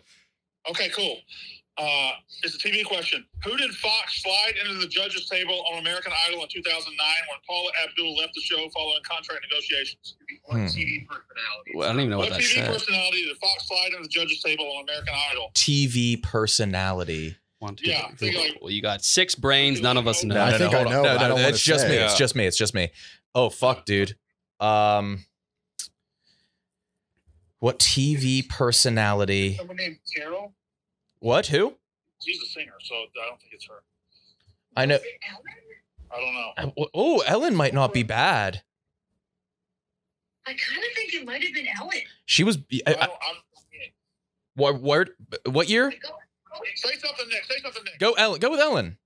Okay, cool. It's a TV question. Who did Fox slide into the judges table on American Idol in 2009 when Paula Abdul left the show following contract negotiations? What TV personality? Well, I don't even know what that TV said. personality did Fox slide into the judges table on American Idol? TV personality. 1, 2, Yeah, 3. think like- Well, you got 6 brains. None of us know. I think I hold on. know, but I don't wanna it's just say me. it. It's just me. It's just me. Oh fuck, dude. What TV personality? Someone named Carol. What? Who? She's a singer, so I don't think it's her. I know. I don't know. Oh, Ellen might not be bad. I kind of think it might have been Ellen. She was. What year? Say something, Nick. Say something, Nick. Go Ellen. Go with Ellen.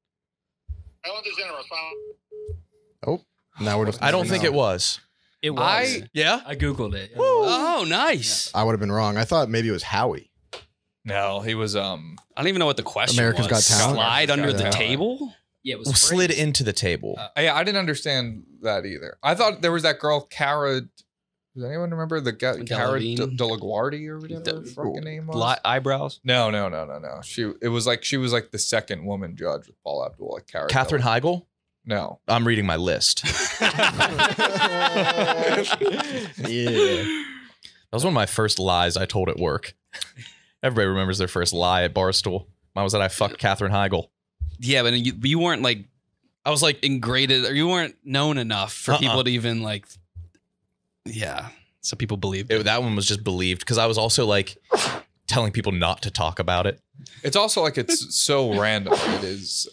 Ellen DeGeneres. Now we're just. I don't think it was. It was. Yeah. I Googled it. Oh, nice. I would have been wrong. I thought maybe it was Howie. No, he was I don't even know what the question America's was. Got Talent? Slide under America's the Got Talent. table? Yeah, it was Slid free. into the table. I didn't understand that either. I thought there was that girl, Cara. Does anyone remember the Cara Delevingne? DeLaGuardia or whatever her fucking name was? Eyebrows? No. It was like she was like the second woman judge with Paul Abdul, like Cara. Catherine Heigl. No. I'm reading my list. Yeah. That was one of my first lies I told at work. Everybody remembers their first lie at Barstool. Mine was that I fucked Catherine Heigl. Yeah, but you weren't like I was like, ingraded, or you weren't known enough for Uh-uh. people to even like. Yeah, so people believed it. that one was just believed because I was also like telling people not to talk about it. It's also like it's so random. It is.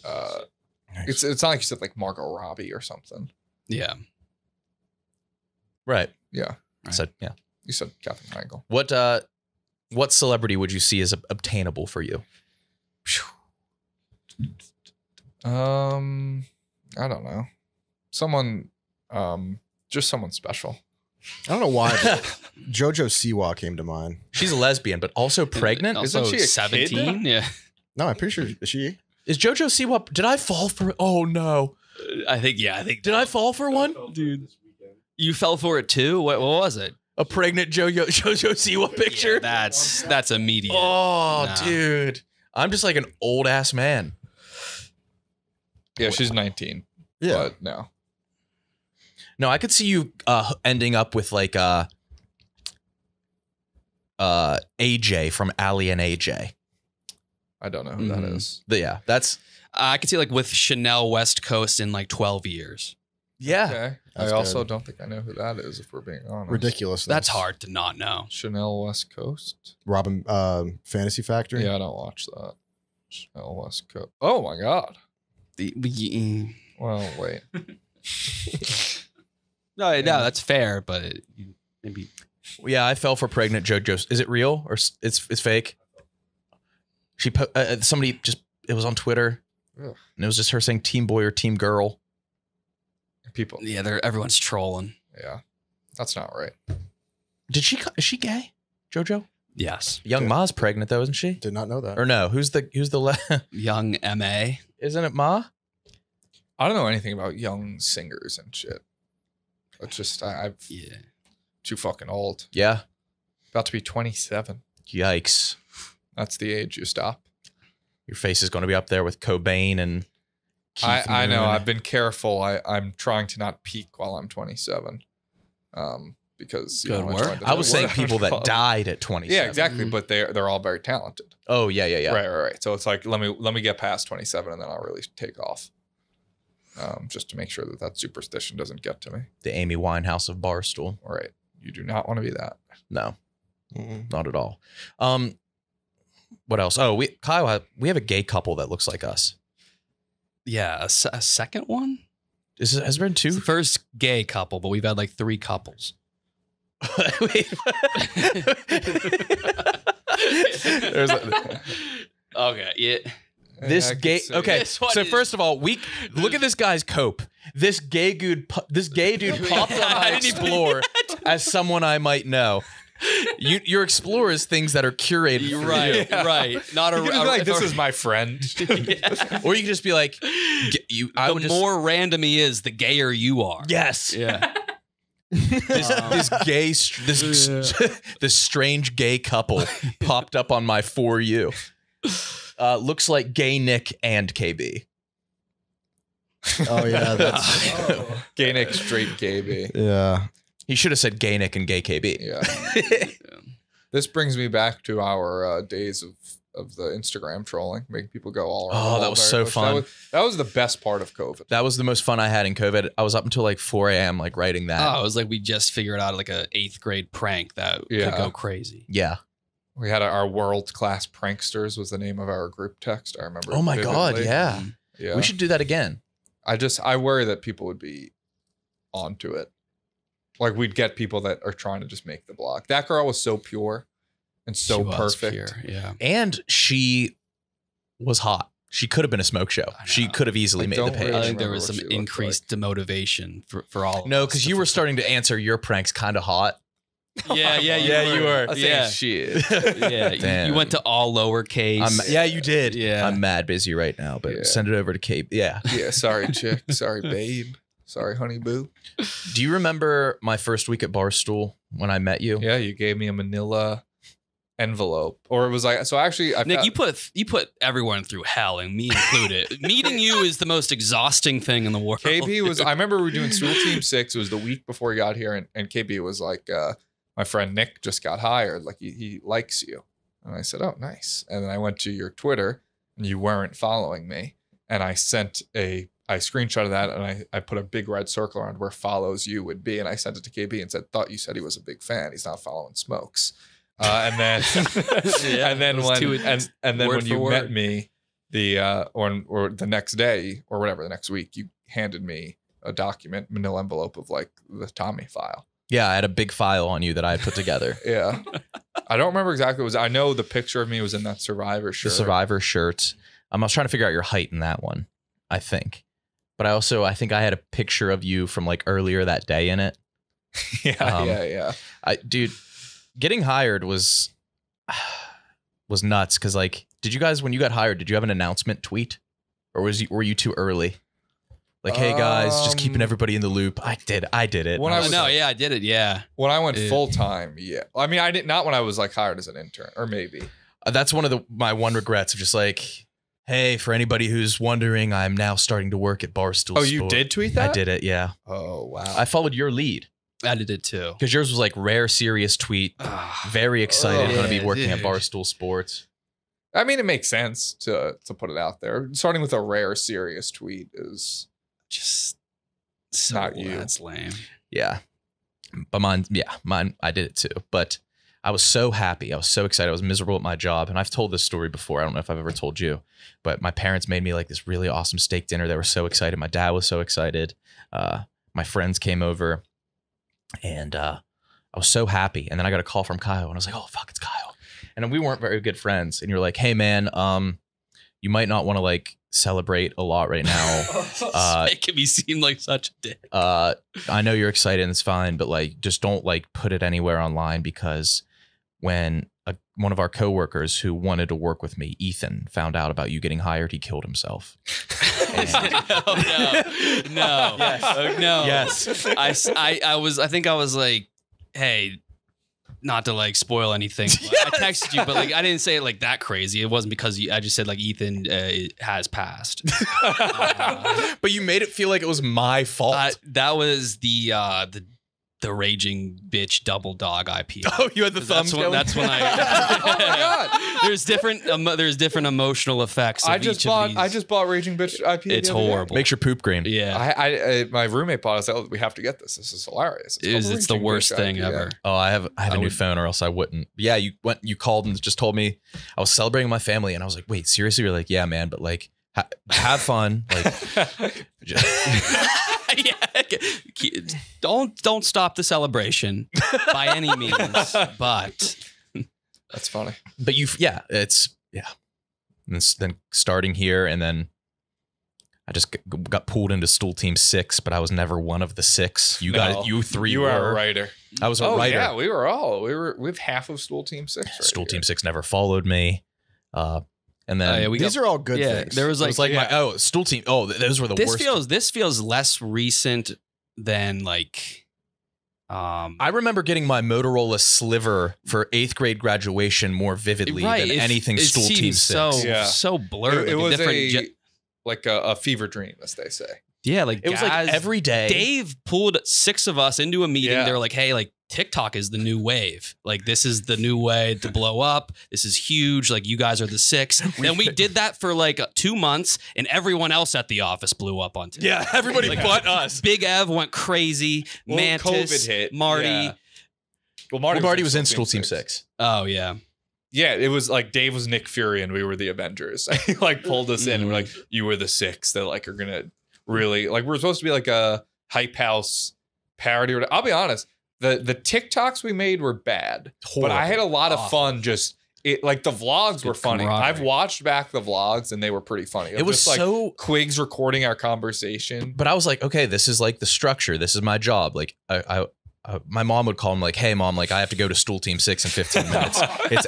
It's not like you said like Margot Robbie or something. Yeah. Right. Yeah. I said, yeah. You said Catherine Heigl. What celebrity would you see as obtainable for you? I don't know. Someone, just someone special. I don't know why. but JoJo Siwa came to mind. She's a lesbian, but also pregnant. Also Isn't she a 17? kid? Yeah. No, I'm pretty sure she. Is JoJo Siwa? Did I fall for? Oh no! I think Did I fall for one? Dude. You fell for it too? What was it? A pregnant JoJo Siwa picture? Yeah, that's immediate. Oh, Nah. dude. I'm just like an old ass man. Yeah, she's 19. Yeah. But no. No, I could see you ending up with like AJ from Allie and AJ. I don't know who that is. Yeah, that's. I could see like with Chanel West Coast in like 12 years. Yeah. Okay. I That's also good. don't think I know who that is, if we're being honest. Ridiculous. That's hard to not know. Chanel West Coast? Robin Fantasy Factory. Yeah, I don't watch that. Chanel West Coast. Oh my God. Well, wait. No, that's fair, but maybe. Yeah, I fell for pregnant JoJo. Is it real or it's fake? She somebody just it was on Twitter, Ugh. and it was just her saying team boy or team girl. People. Yeah, everyone's trolling. Yeah, that's not right. Is she gay? JoJo? Yes. Young Ma's pregnant though, isn't she? Did not know that. Or no? Who's the Young MA? Isn't it Ma? I don't know anything about young singers and shit. It's just I'm too fucking old. Yeah. About to be 27. Yikes. That's the age you stop. Your face is going to be up there with Cobain and Keith I know. Moon. I've been careful. I'm trying to not peak while I'm 27. Because Good work. I was saying people that died at 27. Yeah, exactly. But they're all very talented. Oh yeah. Right. So it's like let me get past 27 and then I'll really take off. Just to make sure that superstition doesn't get to me. The Amy Winehouse of Barstool. All right. You do not want to be that. No, not at all. What else? Oh, Kyle, we have a gay couple that looks like us. Yeah, a second one? Has there been two? It's the first gay couple, but we've had like 3 couples. Wait. Okay, yeah. This gay. Okay, so first of all, look at this guy's cope. This gay dude popped on my Explore as someone I might know. Your Explore is things that are curated. For Right, you. right. Not a You can be like, this is my friend. Or you can just be like, the more random he is, the gayer you are. Yes. Yeah. This strange gay couple popped up on my For You. Looks like gay Nick and KB. Oh yeah, that's Gay Nick, straight KB. yeah. He should have said gay Nick and gay KB. Yeah. This brings me back to our days of the Instagram trolling, making people go all around. Oh, that was so fun. That was the best part of COVID. That was the most fun I had in COVID. I was up until like 4 a.m. like writing that. Oh, it was like we just figured out like a 8th grade prank that could go crazy. Yeah. We had our world-class pranksters was the name of our group text. I remember. Oh my God, vividly. yeah. Yeah. We should do that again. I worry that people would be onto it. Like we'd get people that are trying to just make the block. That girl was so pure and so She was perfect. pure, yeah. And she was hot. She could have been a smoke show. She could have easily made the don't page. really I think there remember was what some she looked increased demotivation for all of No, us. because you were starting to answer your pranks kind of hot. Yeah, you were. I think Yeah. shit. Yeah, Damn. you went to all lowercase. Yeah, you did. Yeah. I'm mad busy right now, but Yeah. send it over to Kate. Yeah. Yeah, sorry, chick. Sorry, babe. Sorry, honey boo. Do you remember my first week at Barstool when I met you? Yeah, you gave me a manila envelope. Or it was like, so actually, I Nick, found- you put everyone through hell, and me included. Meeting you is the most exhausting thing in the world. KB was, I remember we were doing Stool Team 6. It was the week before he got here. And KB was like, my friend Nick just got hired. Like, he likes you. And I said, oh, nice. And then I went to your Twitter and you weren't following me. And I screenshotted that and I put a big red circle around where follows you would be. And I sent it to KB and said, thought you said he was a big fan. He's not following Smokes. And then, and then when you met me, or the next day or whatever, the next week, you handed me a document, manila envelope of like the Tommy file. Yeah, I had a big file on you that I had put together. Yeah. I don't remember exactly what it was. I know the picture of me was in that Survivor shirt. The Survivor shirt. I was trying to figure out your height in that one, I think. But I think I had a picture of you from like earlier that day in it. Yeah. Dude, getting hired was nuts. Cause like, did you guys, when you got hired, did you have an announcement tweet? Or were you too early? Like, hey guys, just keeping everybody in the loop. I did it. When I did it. Yeah. When I went full time, yeah. I mean, I didn't, not when I was like hired as an intern, or maybe. That's one of my regrets of just like, Hey, for anybody who's wondering, I'm now starting to work at Barstool Oh, you Sport. did tweet that? I did it, yeah. Oh, wow. I followed your lead. I did it too. Because yours was like rare, serious tweet. Very excited. Going to be working at Barstool Sports. I mean, it makes sense to put it out there. Starting with a rare, serious tweet is just so not you. That's lame. Yeah. But mine, I did it too. But I was so happy. I was so excited. I was miserable at my job. And I've told this story before. I don't know if I've ever told you. But my parents made me like this really awesome steak dinner. They were so excited. My dad was so excited. My friends came over. And I was so happy. And then I got a call from Kyle. And I was like, oh, fuck, it's Kyle. And we weren't very good friends. And you're like, hey, man, you might not want to like celebrate a lot right now. Making me seem like such a dick. I know you're excited and it's fine, but like just don't like put it anywhere online, because when one of our coworkers who wanted to work with me, Ethan, found out about you getting hired, he killed himself. No. Yes. No. Yes. I think I was like, hey, not to like spoil anything. I texted you, but like I didn't say it like that crazy. It wasn't because I just said like Ethan has passed. But you made it feel like it was my fault. That was the raging bitch double dog IP. Oh, you had the thumbs going? That's when I. Oh my god! There's different emotional effects. I just bought Raging Bitch IP. It's horrible. Makes your poop green. Yeah. I my roommate bought us. Oh, we have to get this. This is hilarious. It's the worst thing ever. Oh, I have a new phone, or else I wouldn't. Yeah, you called and just told me I was celebrating my family, and I was like, wait, seriously? You're like, yeah, man, but like, have fun. Like, don't stop the celebration by any means. But that's funny. But And then starting here, and then I just got pulled into Stool Team 6, but I was never one of the 6. You three were a writer. I was a writer. Yeah, we have half of Stool Team 6. Right Stool Team 6 never followed me. And then these are all good things. There was like, Stool Team. Oh, those were the worst. This feels less recent than like. I remember getting my Motorola Sliver for 8th grade graduation more vividly than anything Stool Team 6. So blurred. It was a fever dream, as they say. Yeah, like it was like every day. Dave pulled 6 of us into a meeting. Yeah. They were like, "Hey, like TikTok is the new wave. Like this is the new way to blow up. This is huge. Like you guys are the 6." Then we did that for like 2 months, and everyone else at the office blew up on TikTok. Yeah, everybody like, but us. Big Ev went crazy. Well, Mantis, COVID hit. Marty. Yeah. Well, Marty was in Stool Team 6. Oh yeah. Yeah, it was like Dave was Nick Fury and we were the Avengers. He like pulled us in and we're like, you were the 6 that like are gonna really like we're supposed to be like a hype house parody. I'll be honest, the TikToks we made were bad. Horrible. But I had a lot of fun just like the vlogs were funny. I've watched back the vlogs and they were pretty funny. It was just so like Quigs recording our conversation. But I was like, okay, this is like the structure. This is my job. Like my mom would call him like, hey mom, like I have to go to Stool Team 6 in 15 minutes.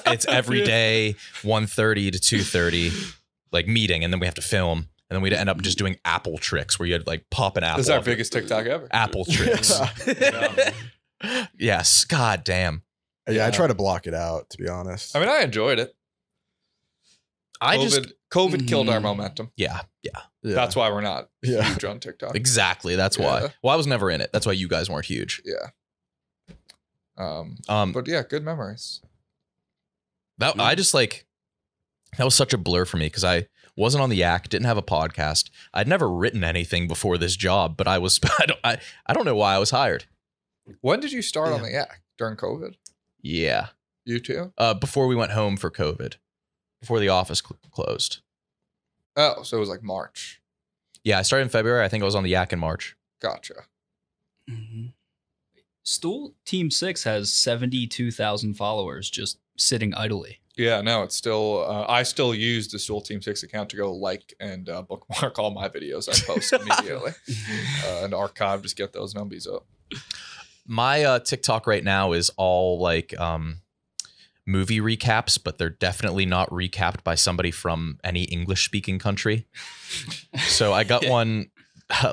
It's every day 1:30 to 2:30 like meeting, and then we have to film, and then we'd end up just doing apple tricks where you had like pop an apple. This is our biggest TikTok ever. Apple tricks. Yes, god damn. Yeah, I try to block it out, to be honest. I mean, I enjoyed it. COVID killed our momentum. Yeah. That's why we're not huge on TikTok. Exactly. That's why. Well, I was never in it. That's why you guys weren't huge. Yeah. But yeah, good memories. I just like, that was such a blur for me because I wasn't on the Yak, didn't have a podcast. I'd never written anything before this job, but I don't know why I was hired. When did you start on the Yak? During COVID? Yeah. You too? Before we went home for COVID. Before the office closed. Oh, so it was like March. Yeah, I started in February. I think I was on the Yak in March. Gotcha. Mm-hmm. Stool Team 6 has 72,000 followers just sitting idly. Yeah, no, it's still. I still use the Stool Team 6 account to go like and bookmark all my videos I post immediately and archive. Just get those numbies up. My TikTok right now is all like movie recaps, but they're definitely not recapped by somebody from any English-speaking country. So I got one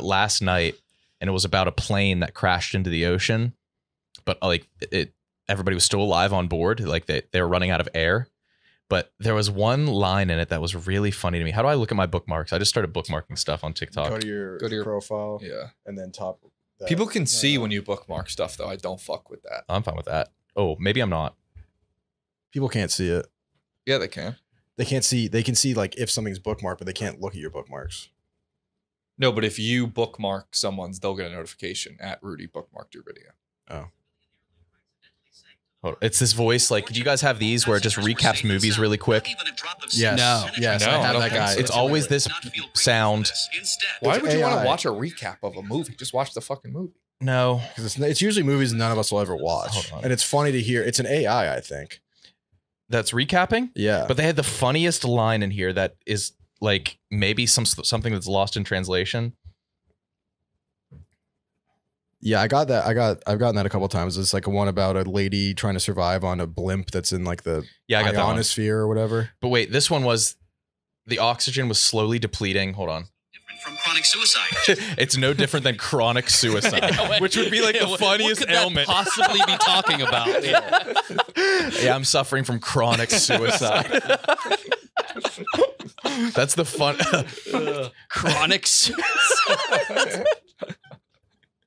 last night, and it was about a plane that crashed into the ocean, but like everybody was still alive on board. Like they were running out of air, But there was one line in it that was really funny to me. How do I look at my bookmarks? I just started bookmarking stuff on TikTok. Go to your profile. Yeah. And then top. That. People can see when you bookmark stuff, though. I don't fuck with that. I'm fine with that. Oh, maybe I'm not. People can't see it. Yeah, they can. They can't see. They can see like if something's bookmarked, but they can't look at your bookmarks. No, but if you bookmark someone's, they'll get a notification at Rudy bookmarked your video. Oh. It's this voice. Like, do you guys have these where it just recaps movies really quick? Yes. No. Yes. No, I I have don't that think guy. so. It's always this sound. Why It's would you want AI. to watch a recap of a movie? Just watch the fucking movie. No. Because it's usually movies none of us will ever watch, Hold on. and it's funny to hear. It's an AI, I think. That's recapping? Yeah. But they had the funniest line in here that is like maybe something that's lost in translation. Yeah, I got that. I've gotten that a couple of times. It's like a one about a lady trying to survive on a blimp that's in like the Yeah, I got that one. ionosphere or whatever. But wait, this one was the oxygen was slowly depleting. Hold on. From chronic suicide. It's no different than chronic suicide, which would be like the funniest what could that ailment. possibly be talking about? Yeah, I'm suffering from chronic suicide. That's the fun. Chronic suicide.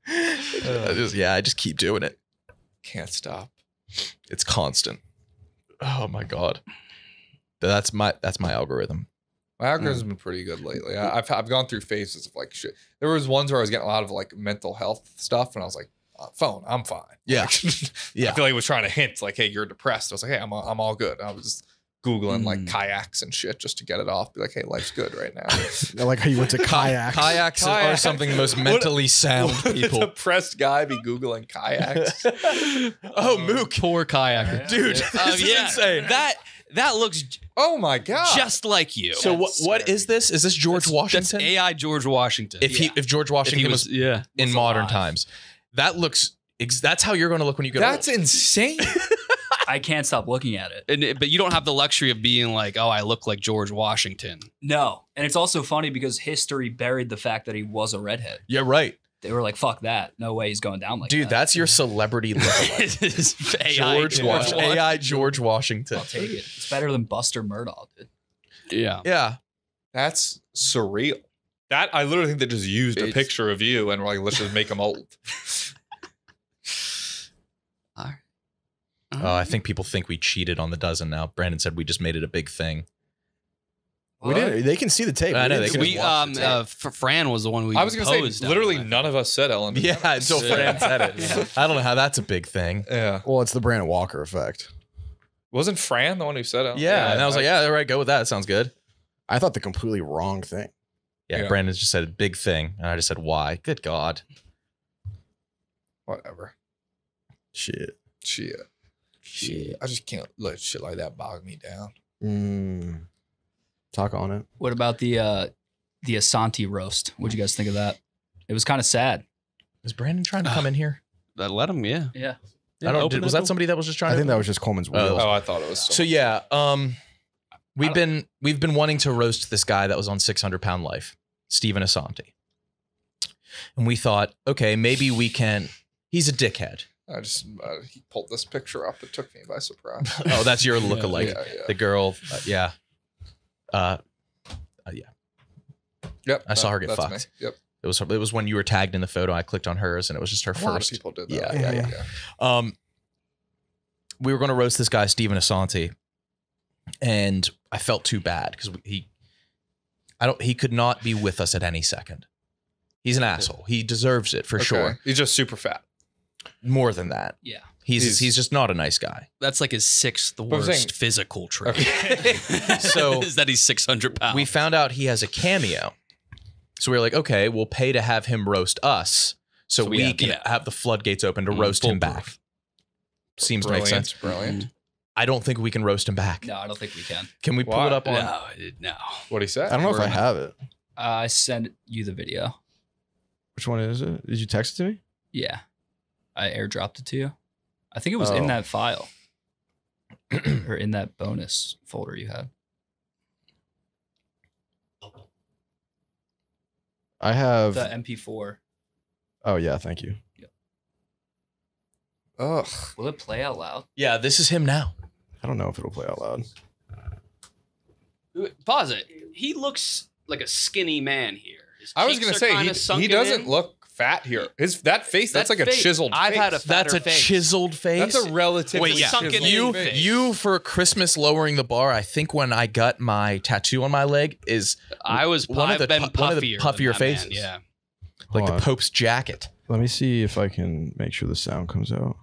I just keep doing it. Can't stop. It's constant. Oh my god. That's my algorithm. My algorithm's been pretty good lately. I've gone through phases of like shit. There was ones where I was getting a lot of like mental health stuff, and I was like, "Phone, I'm fine." Yeah, I feel like it was trying to hint like, "Hey, you're depressed." I was like, "Hey, I'm all good." I was just Googling like kayaks and shit just to get it off. Be like, "Hey, life's good right now." I like how you went to kayaks. Kayaks are something the most mentally sound people. Depressed guy be Googling kayaks. Oh, Mook. Poor kayaker. Dude, this is insane. That looks Oh my god. just like you. So what is this? Is this George Washington? That's AI George Washington. If George Washington was in modern times, that looks. That's how you're going to look when you get That's old. insane. I can't stop looking at it. But you don't have the luxury of being like, oh, I look like George Washington. No. And it's also funny because history buried the fact that he was a redhead. Yeah, right. They were like, fuck that. No way he's going down like Dude, that. that's your celebrity lookalike. AI George Washington. I'll take it. It's better than Buster Murdaugh, dude. Yeah. Yeah. That's surreal. That I literally think they just used a picture of you and were like, let's just make him old. Oh, I think people think we cheated on the dozen now. Brandon said we just made it a big thing. We didn't. They can see the tape. I know, they We Fran was the one we I was gonna posed say on. literally none of us said Ellen. Yeah, until Fran said it. I don't know how that's a big thing. Yeah. Well, it's the Brandon Walker effect. Wasn't Fran the one who said it? Yeah, and I was like, yeah, all right, go with that. Sounds good. I thought the completely wrong thing. Yeah, Brandon just said big thing, and I just said why. Good God. Whatever. Shit. I just can't let shit like that bog me down. Talk on it. What about the Asante roast? What'd you guys think of that? It was kind of sad. Is Brandon trying to come in here? Let him, yeah. Yeah. I don't. Was that somebody that was just trying? I think that was just Coleman's wheels. Oh, I thought it was. So yeah, we've been wanting to roast this guy that was on 600 Pound Life, Stephen Asante, and we thought, okay, maybe we can. He's a dickhead. I just he pulled this picture up. It took me by surprise. Oh, that's your lookalike. Yeah. The girl. Yeah. Yep. I saw her get that's fucked. Me. Yep. It was when you were tagged in the photo. I clicked on hers, and it was just her A first. lot of people did that. Yeah. We were going to roast this guy, Stephen Asante, and I felt too bad because he could not be with us at any second. He's an asshole. He deserves it for sure. He's just super fat. More than that. Yeah. He's just not a nice guy. That's like his sixth worst physical trait. So is that he's 600 pounds. We found out he has a cameo. So we were like, okay, we'll pay to have him roast us so we can have the floodgates open to roast him back. Seems to make sense. Brilliant. I don't think we can roast him back. No, I don't think we can. Can we pull it up on? No. What'd he say? I don't know if I have it. I sent you the video. Which one is it? Did you text it to me? Yeah. I airdropped it to you. I think it was in that file. Or in that bonus folder you had. I have The MP4. Oh yeah, thank you. Ugh. Will it play out loud? Yeah, this is him now. I don't know if it'll play out loud. Pause it. He looks like a skinny man here. His I was cheeks gonna are kinda say he sunken doesn't in. look fat here. That face, that's like a chiseled. I've face. had a fatter That's a face. chiseled face. That's a relatively Wait, yeah. sunken chiseled in face. You for Christmas lowering the bar. I think when I got my tattoo on my leg is I've been one of the puffier puffier than that faces. Man. Yeah. like Hold the on. Pope's jacket. Let me see if I can make sure the sound comes out.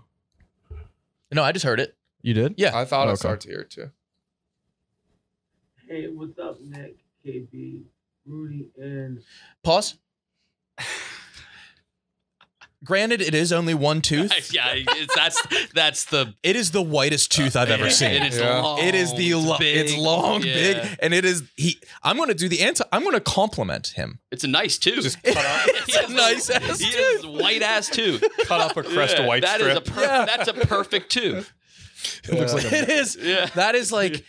No, I just heard it. You did? Yeah. I thought Okay. it started here too. Hey, what's up, Nick, KB, Rudy, and Pause. Granted, it is only one tooth. Yeah, that's the. It is the whitest tooth I've ever seen. It is Yeah. long. It is it's long, yeah. big, and it is I'm going to do the anti. I'm going to compliment him. It's a nice tooth. Just cut up, It's a nice ass He tooth. has white ass tooth. cut up a crest of white That is strip. that's a perfect tooth. It looks like It is. Yeah. That is like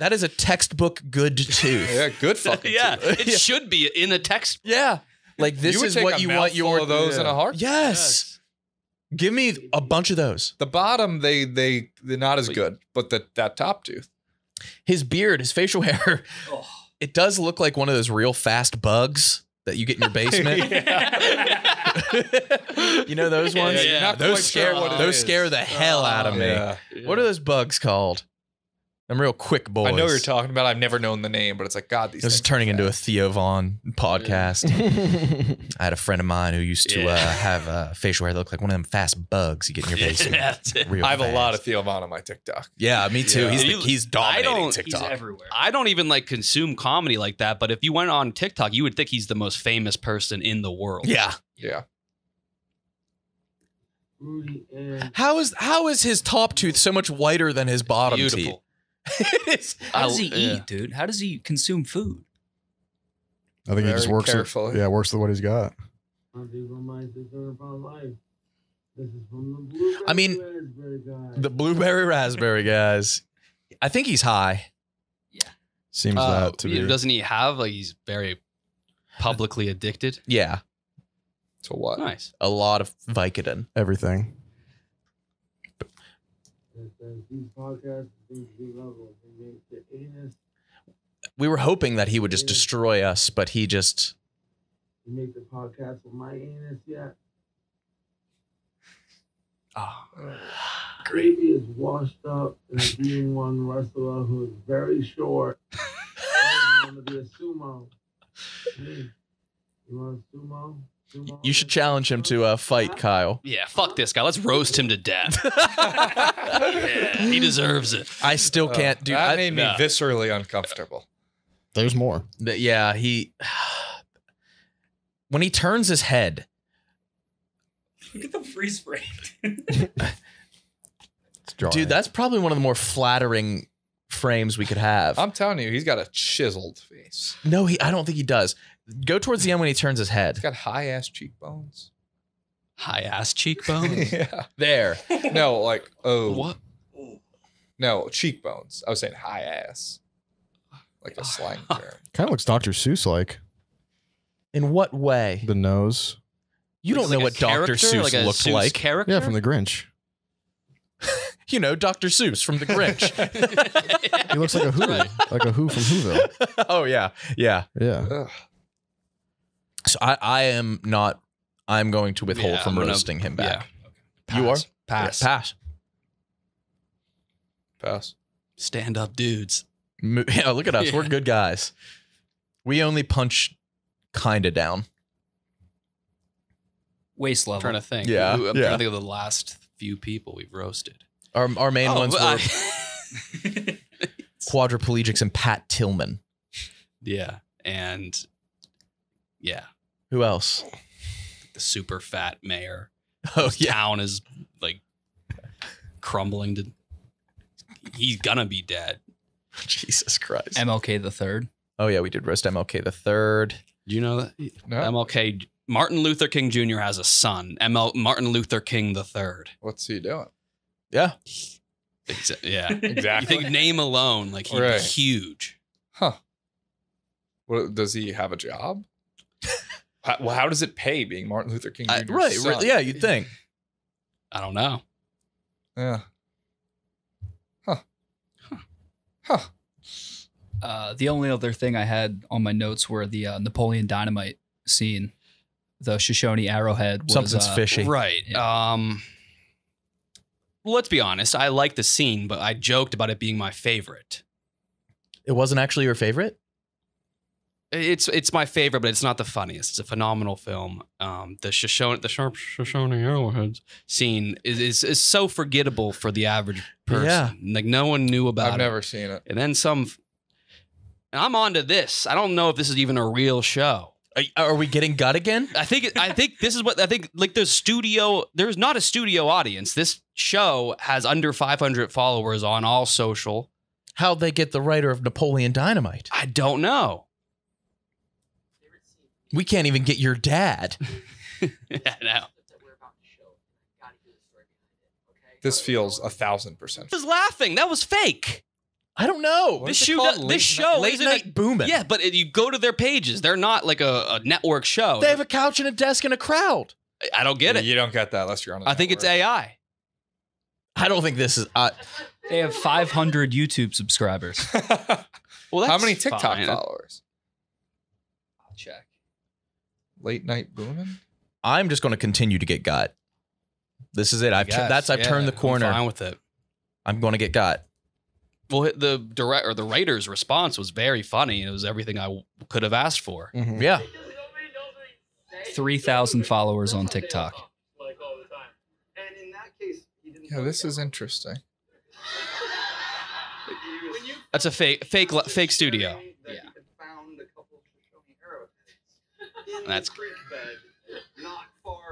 that is a textbook good tooth. Yeah, good fucking. Yeah, tooth. it should be in a text. Yeah. Like this You would is take what a you want mouthful your of those in a heart. Yes. Give me a bunch of those. The bottom, they're not as good, but that top tooth. His beard, his facial hair, Oh. it does look like one of those real fast bugs that you get in your basement. You know those ones? Yeah, you're not Those quite scare sure what it those is. scare the hell out of me. Yeah. What are those bugs called? Them real quick boys. I know what you're talking about. I've never known the name, but it's like God. These This is things turning are into a fast. Theo Vaughn podcast. I had a friend of mine who used to have facial hair that looked like one of them fast bugs you get in your basement. That's it. Real I have a lot fast. of Theo Vaughn on my TikTok. Yeah, me too. Yeah. He's dominating I don't- TikTok. He's everywhere. I don't even like consume comedy like that, but if you went on TikTok, you would think he's the most famous person in the world. Yeah. Yeah. Rudy, and How is his top tooth so much whiter than his bottom teeth? Beautiful. It is. How does he yeah. eat, dude? How does he consume food? I think he just Very works carefully. with, works with what he's got. I'm from my 600 pound life. This is from the Blueberry I mean, Raspberry guy. The blueberry raspberry guys. I think he's high. Seems that to be. Doesn't he have like he's very publicly addicted? Yeah. To what? Nice. A lot of Vicodin. Everything. It says these podcasts seem to be level. They make the anus, We were hoping that he would just destroy us, but he just you make the podcast with my anus yet. Gravy is washed up and is being one wrestler who is very short. I want to be a sumo. Hey, you want a sumo? you should challenge him to a fight, Kyle. Yeah, fuck this guy. Let's roast him to death. Yeah, he deserves it. I still can't do That I- made me no. viscerally uncomfortable. There's more. Yeah, he when he turns his head. Look at the freeze frame. It's jarring. Dude, that's probably one of the more flattering frames we could have. I'm telling you, he's got a chiseled face. No, I don't think he does. Go towards the end when he turns his head. He's got high ass cheekbones. High ass cheekbones. Yeah. There. No, like What? No, cheekbones. I was saying high ass. Like a slang term. Kind of looks Dr. Seuss like. In what way? The nose. You don't know what Dr. Seuss like a looked Seuss like. Character? Yeah, from The Grinch. You know, Dr. Seuss from The Grinch. He looks like a Who. Like a Who from Whoville. Oh, yeah. Yeah. Yeah. Ugh. So I'm going to withhold Yeah, from I'm gonna- roasting him back. Yeah. You are? Pass. Yeah, pass. Pass. Stand up dudes. Yeah, look at us. We're Yeah. good guys. We only punch kind of down. Waist level. I'm trying to think. Yeah, I'm trying yeah. to think of the last few people we've roasted. Our main Oh, ones but were quadriplegics and Pat Tillman. yeah. And yeah, Who else? the super fat mayor. Oh, His yeah. town is like crumbling to. He's gonna be dead. Jesus Christ. MLK the third. Oh, yeah, we did roast MLK the third. Do you know that No. MLK Martin Luther King Jr. has a son, Martin Luther King the third. What's he doing? Yeah. Yeah, You Exactly. think name alone, like he'd Right. be huge. Huh. What, does he have a job? How does it pay being Martin Luther King Jr.'s Right. son? Yeah, you'd think. I don't know. Yeah. Huh. Huh. The only other thing I had on my notes were the Napoleon Dynamite scene. The Shoshone Arrowhead was Something's fishy. Right. Yeah. Let's be honest. I like the scene, but I joked about it being my favorite. It wasn't actually your favorite? It's my favorite, but it's not the funniest. It's a phenomenal film. The sharp Shoshone Arrowhead scene is so forgettable for the average person. Yeah. Like no one knew about it. I've never seen it. And then some. And I'm on to this. I don't know if this is even a real show. Are we getting gut again? I think this is what I think. Like there's not a studio audience. This show has under 500 followers on all social. How'd they get the writer of Napoleon Dynamite? I don't know. We can't even get your dad. Yeah, no. This feels 1,000%. I was laughing. That was fake. I don't know. What This is it called? show Late isn't night booming. Yeah, but you go to their pages. They're not like a network show. They have a couch and a desk and a crowd. I don't get it. You don't get that unless you're on. I think it's AI. I don't think this is. They have 500 YouTube subscribers. Well, How that's many TikTok fine. followers? I'll check. Late night booming. I'm just going to continue to get gut. This is it. I've turned the corner. I'm fine with it. I'm going to get gut. Well, the writer's response was very funny, and it was everything I could have asked for. Mhm. Yeah. 3,000 followers on TikTok. Yeah, this is interesting. That's a fake studio. Yeah. That's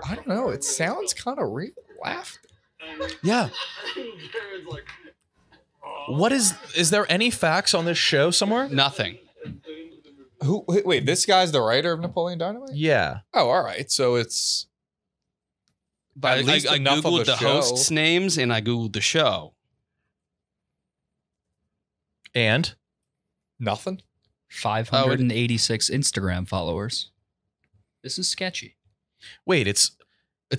I don't know. It sounds kind of real. Laughter. Yeah. What is there any facts on this show somewhere? nothing. Wait, this guy's the writer of Napoleon Dynamite? Yeah. Oh, all right. So it's But at least I enough googled of the a show. hosts' names and I googled the show. And Nothing. 586 Instagram followers. This is sketchy. wait, it's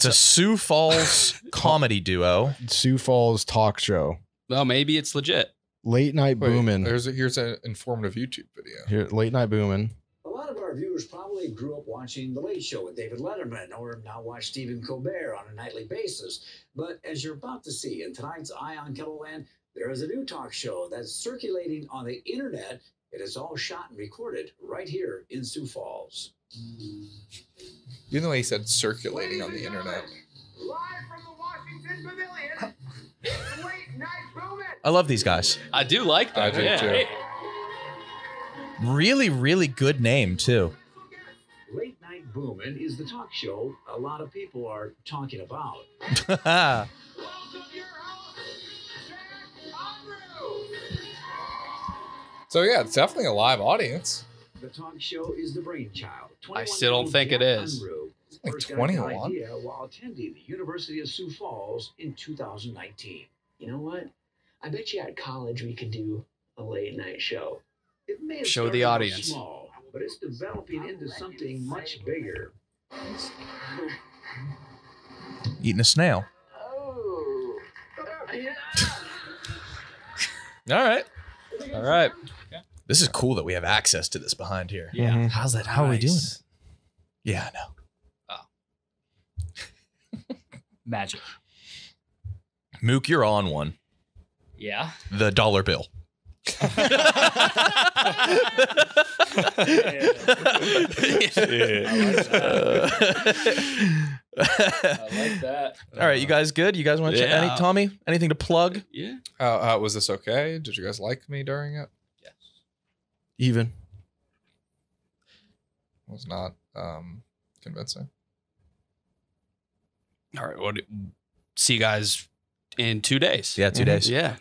a Sioux Falls comedy duo. Sioux Falls talk show. Well, maybe it's legit. Late night Wait, booming. here's an informative YouTube video. Here, late night booming. A lot of our viewers probably grew up watching The Late Show with David Letterman or now watch Stephen Colbert on a nightly basis. But as you're about to see in tonight's Eye on Kettleland, there is a new talk show that's circulating on the internet. It is all shot and recorded right here in Sioux Falls. Even the way he said circulating on the internet. Live from the Washington Pavilion, it's Late Night Booming. I love these guys. I do like I that. do yeah. too. Really, really good name too. Late Night Boomin' is the talk show a lot of people are talking about. So yeah, it's definitely a live audience. The talk show is the brainchild. I still don't think it is. Like First got the 21? idea while attending the University of Sioux Falls in 2019. You know what? I bet you at college we could do a late night show. It may have Show the started out audience. small, but it's developing into something much bigger. Eating a snail. Oh. All right. All right. This is cool that we have access to this behind here. Yeah. How's that? How are we doing Nice. it? Yeah, I know. Magic. Mook, you're on one. Yeah. The dollar bill. I like that. All right, you guys good? You guys want to check? Yeah. Tommy, anything to plug? Yeah. Was this okay? Did you guys like me during it? Even. Was not convincing. All right. See you guys in 2 days. Yeah, 2 days. Yeah.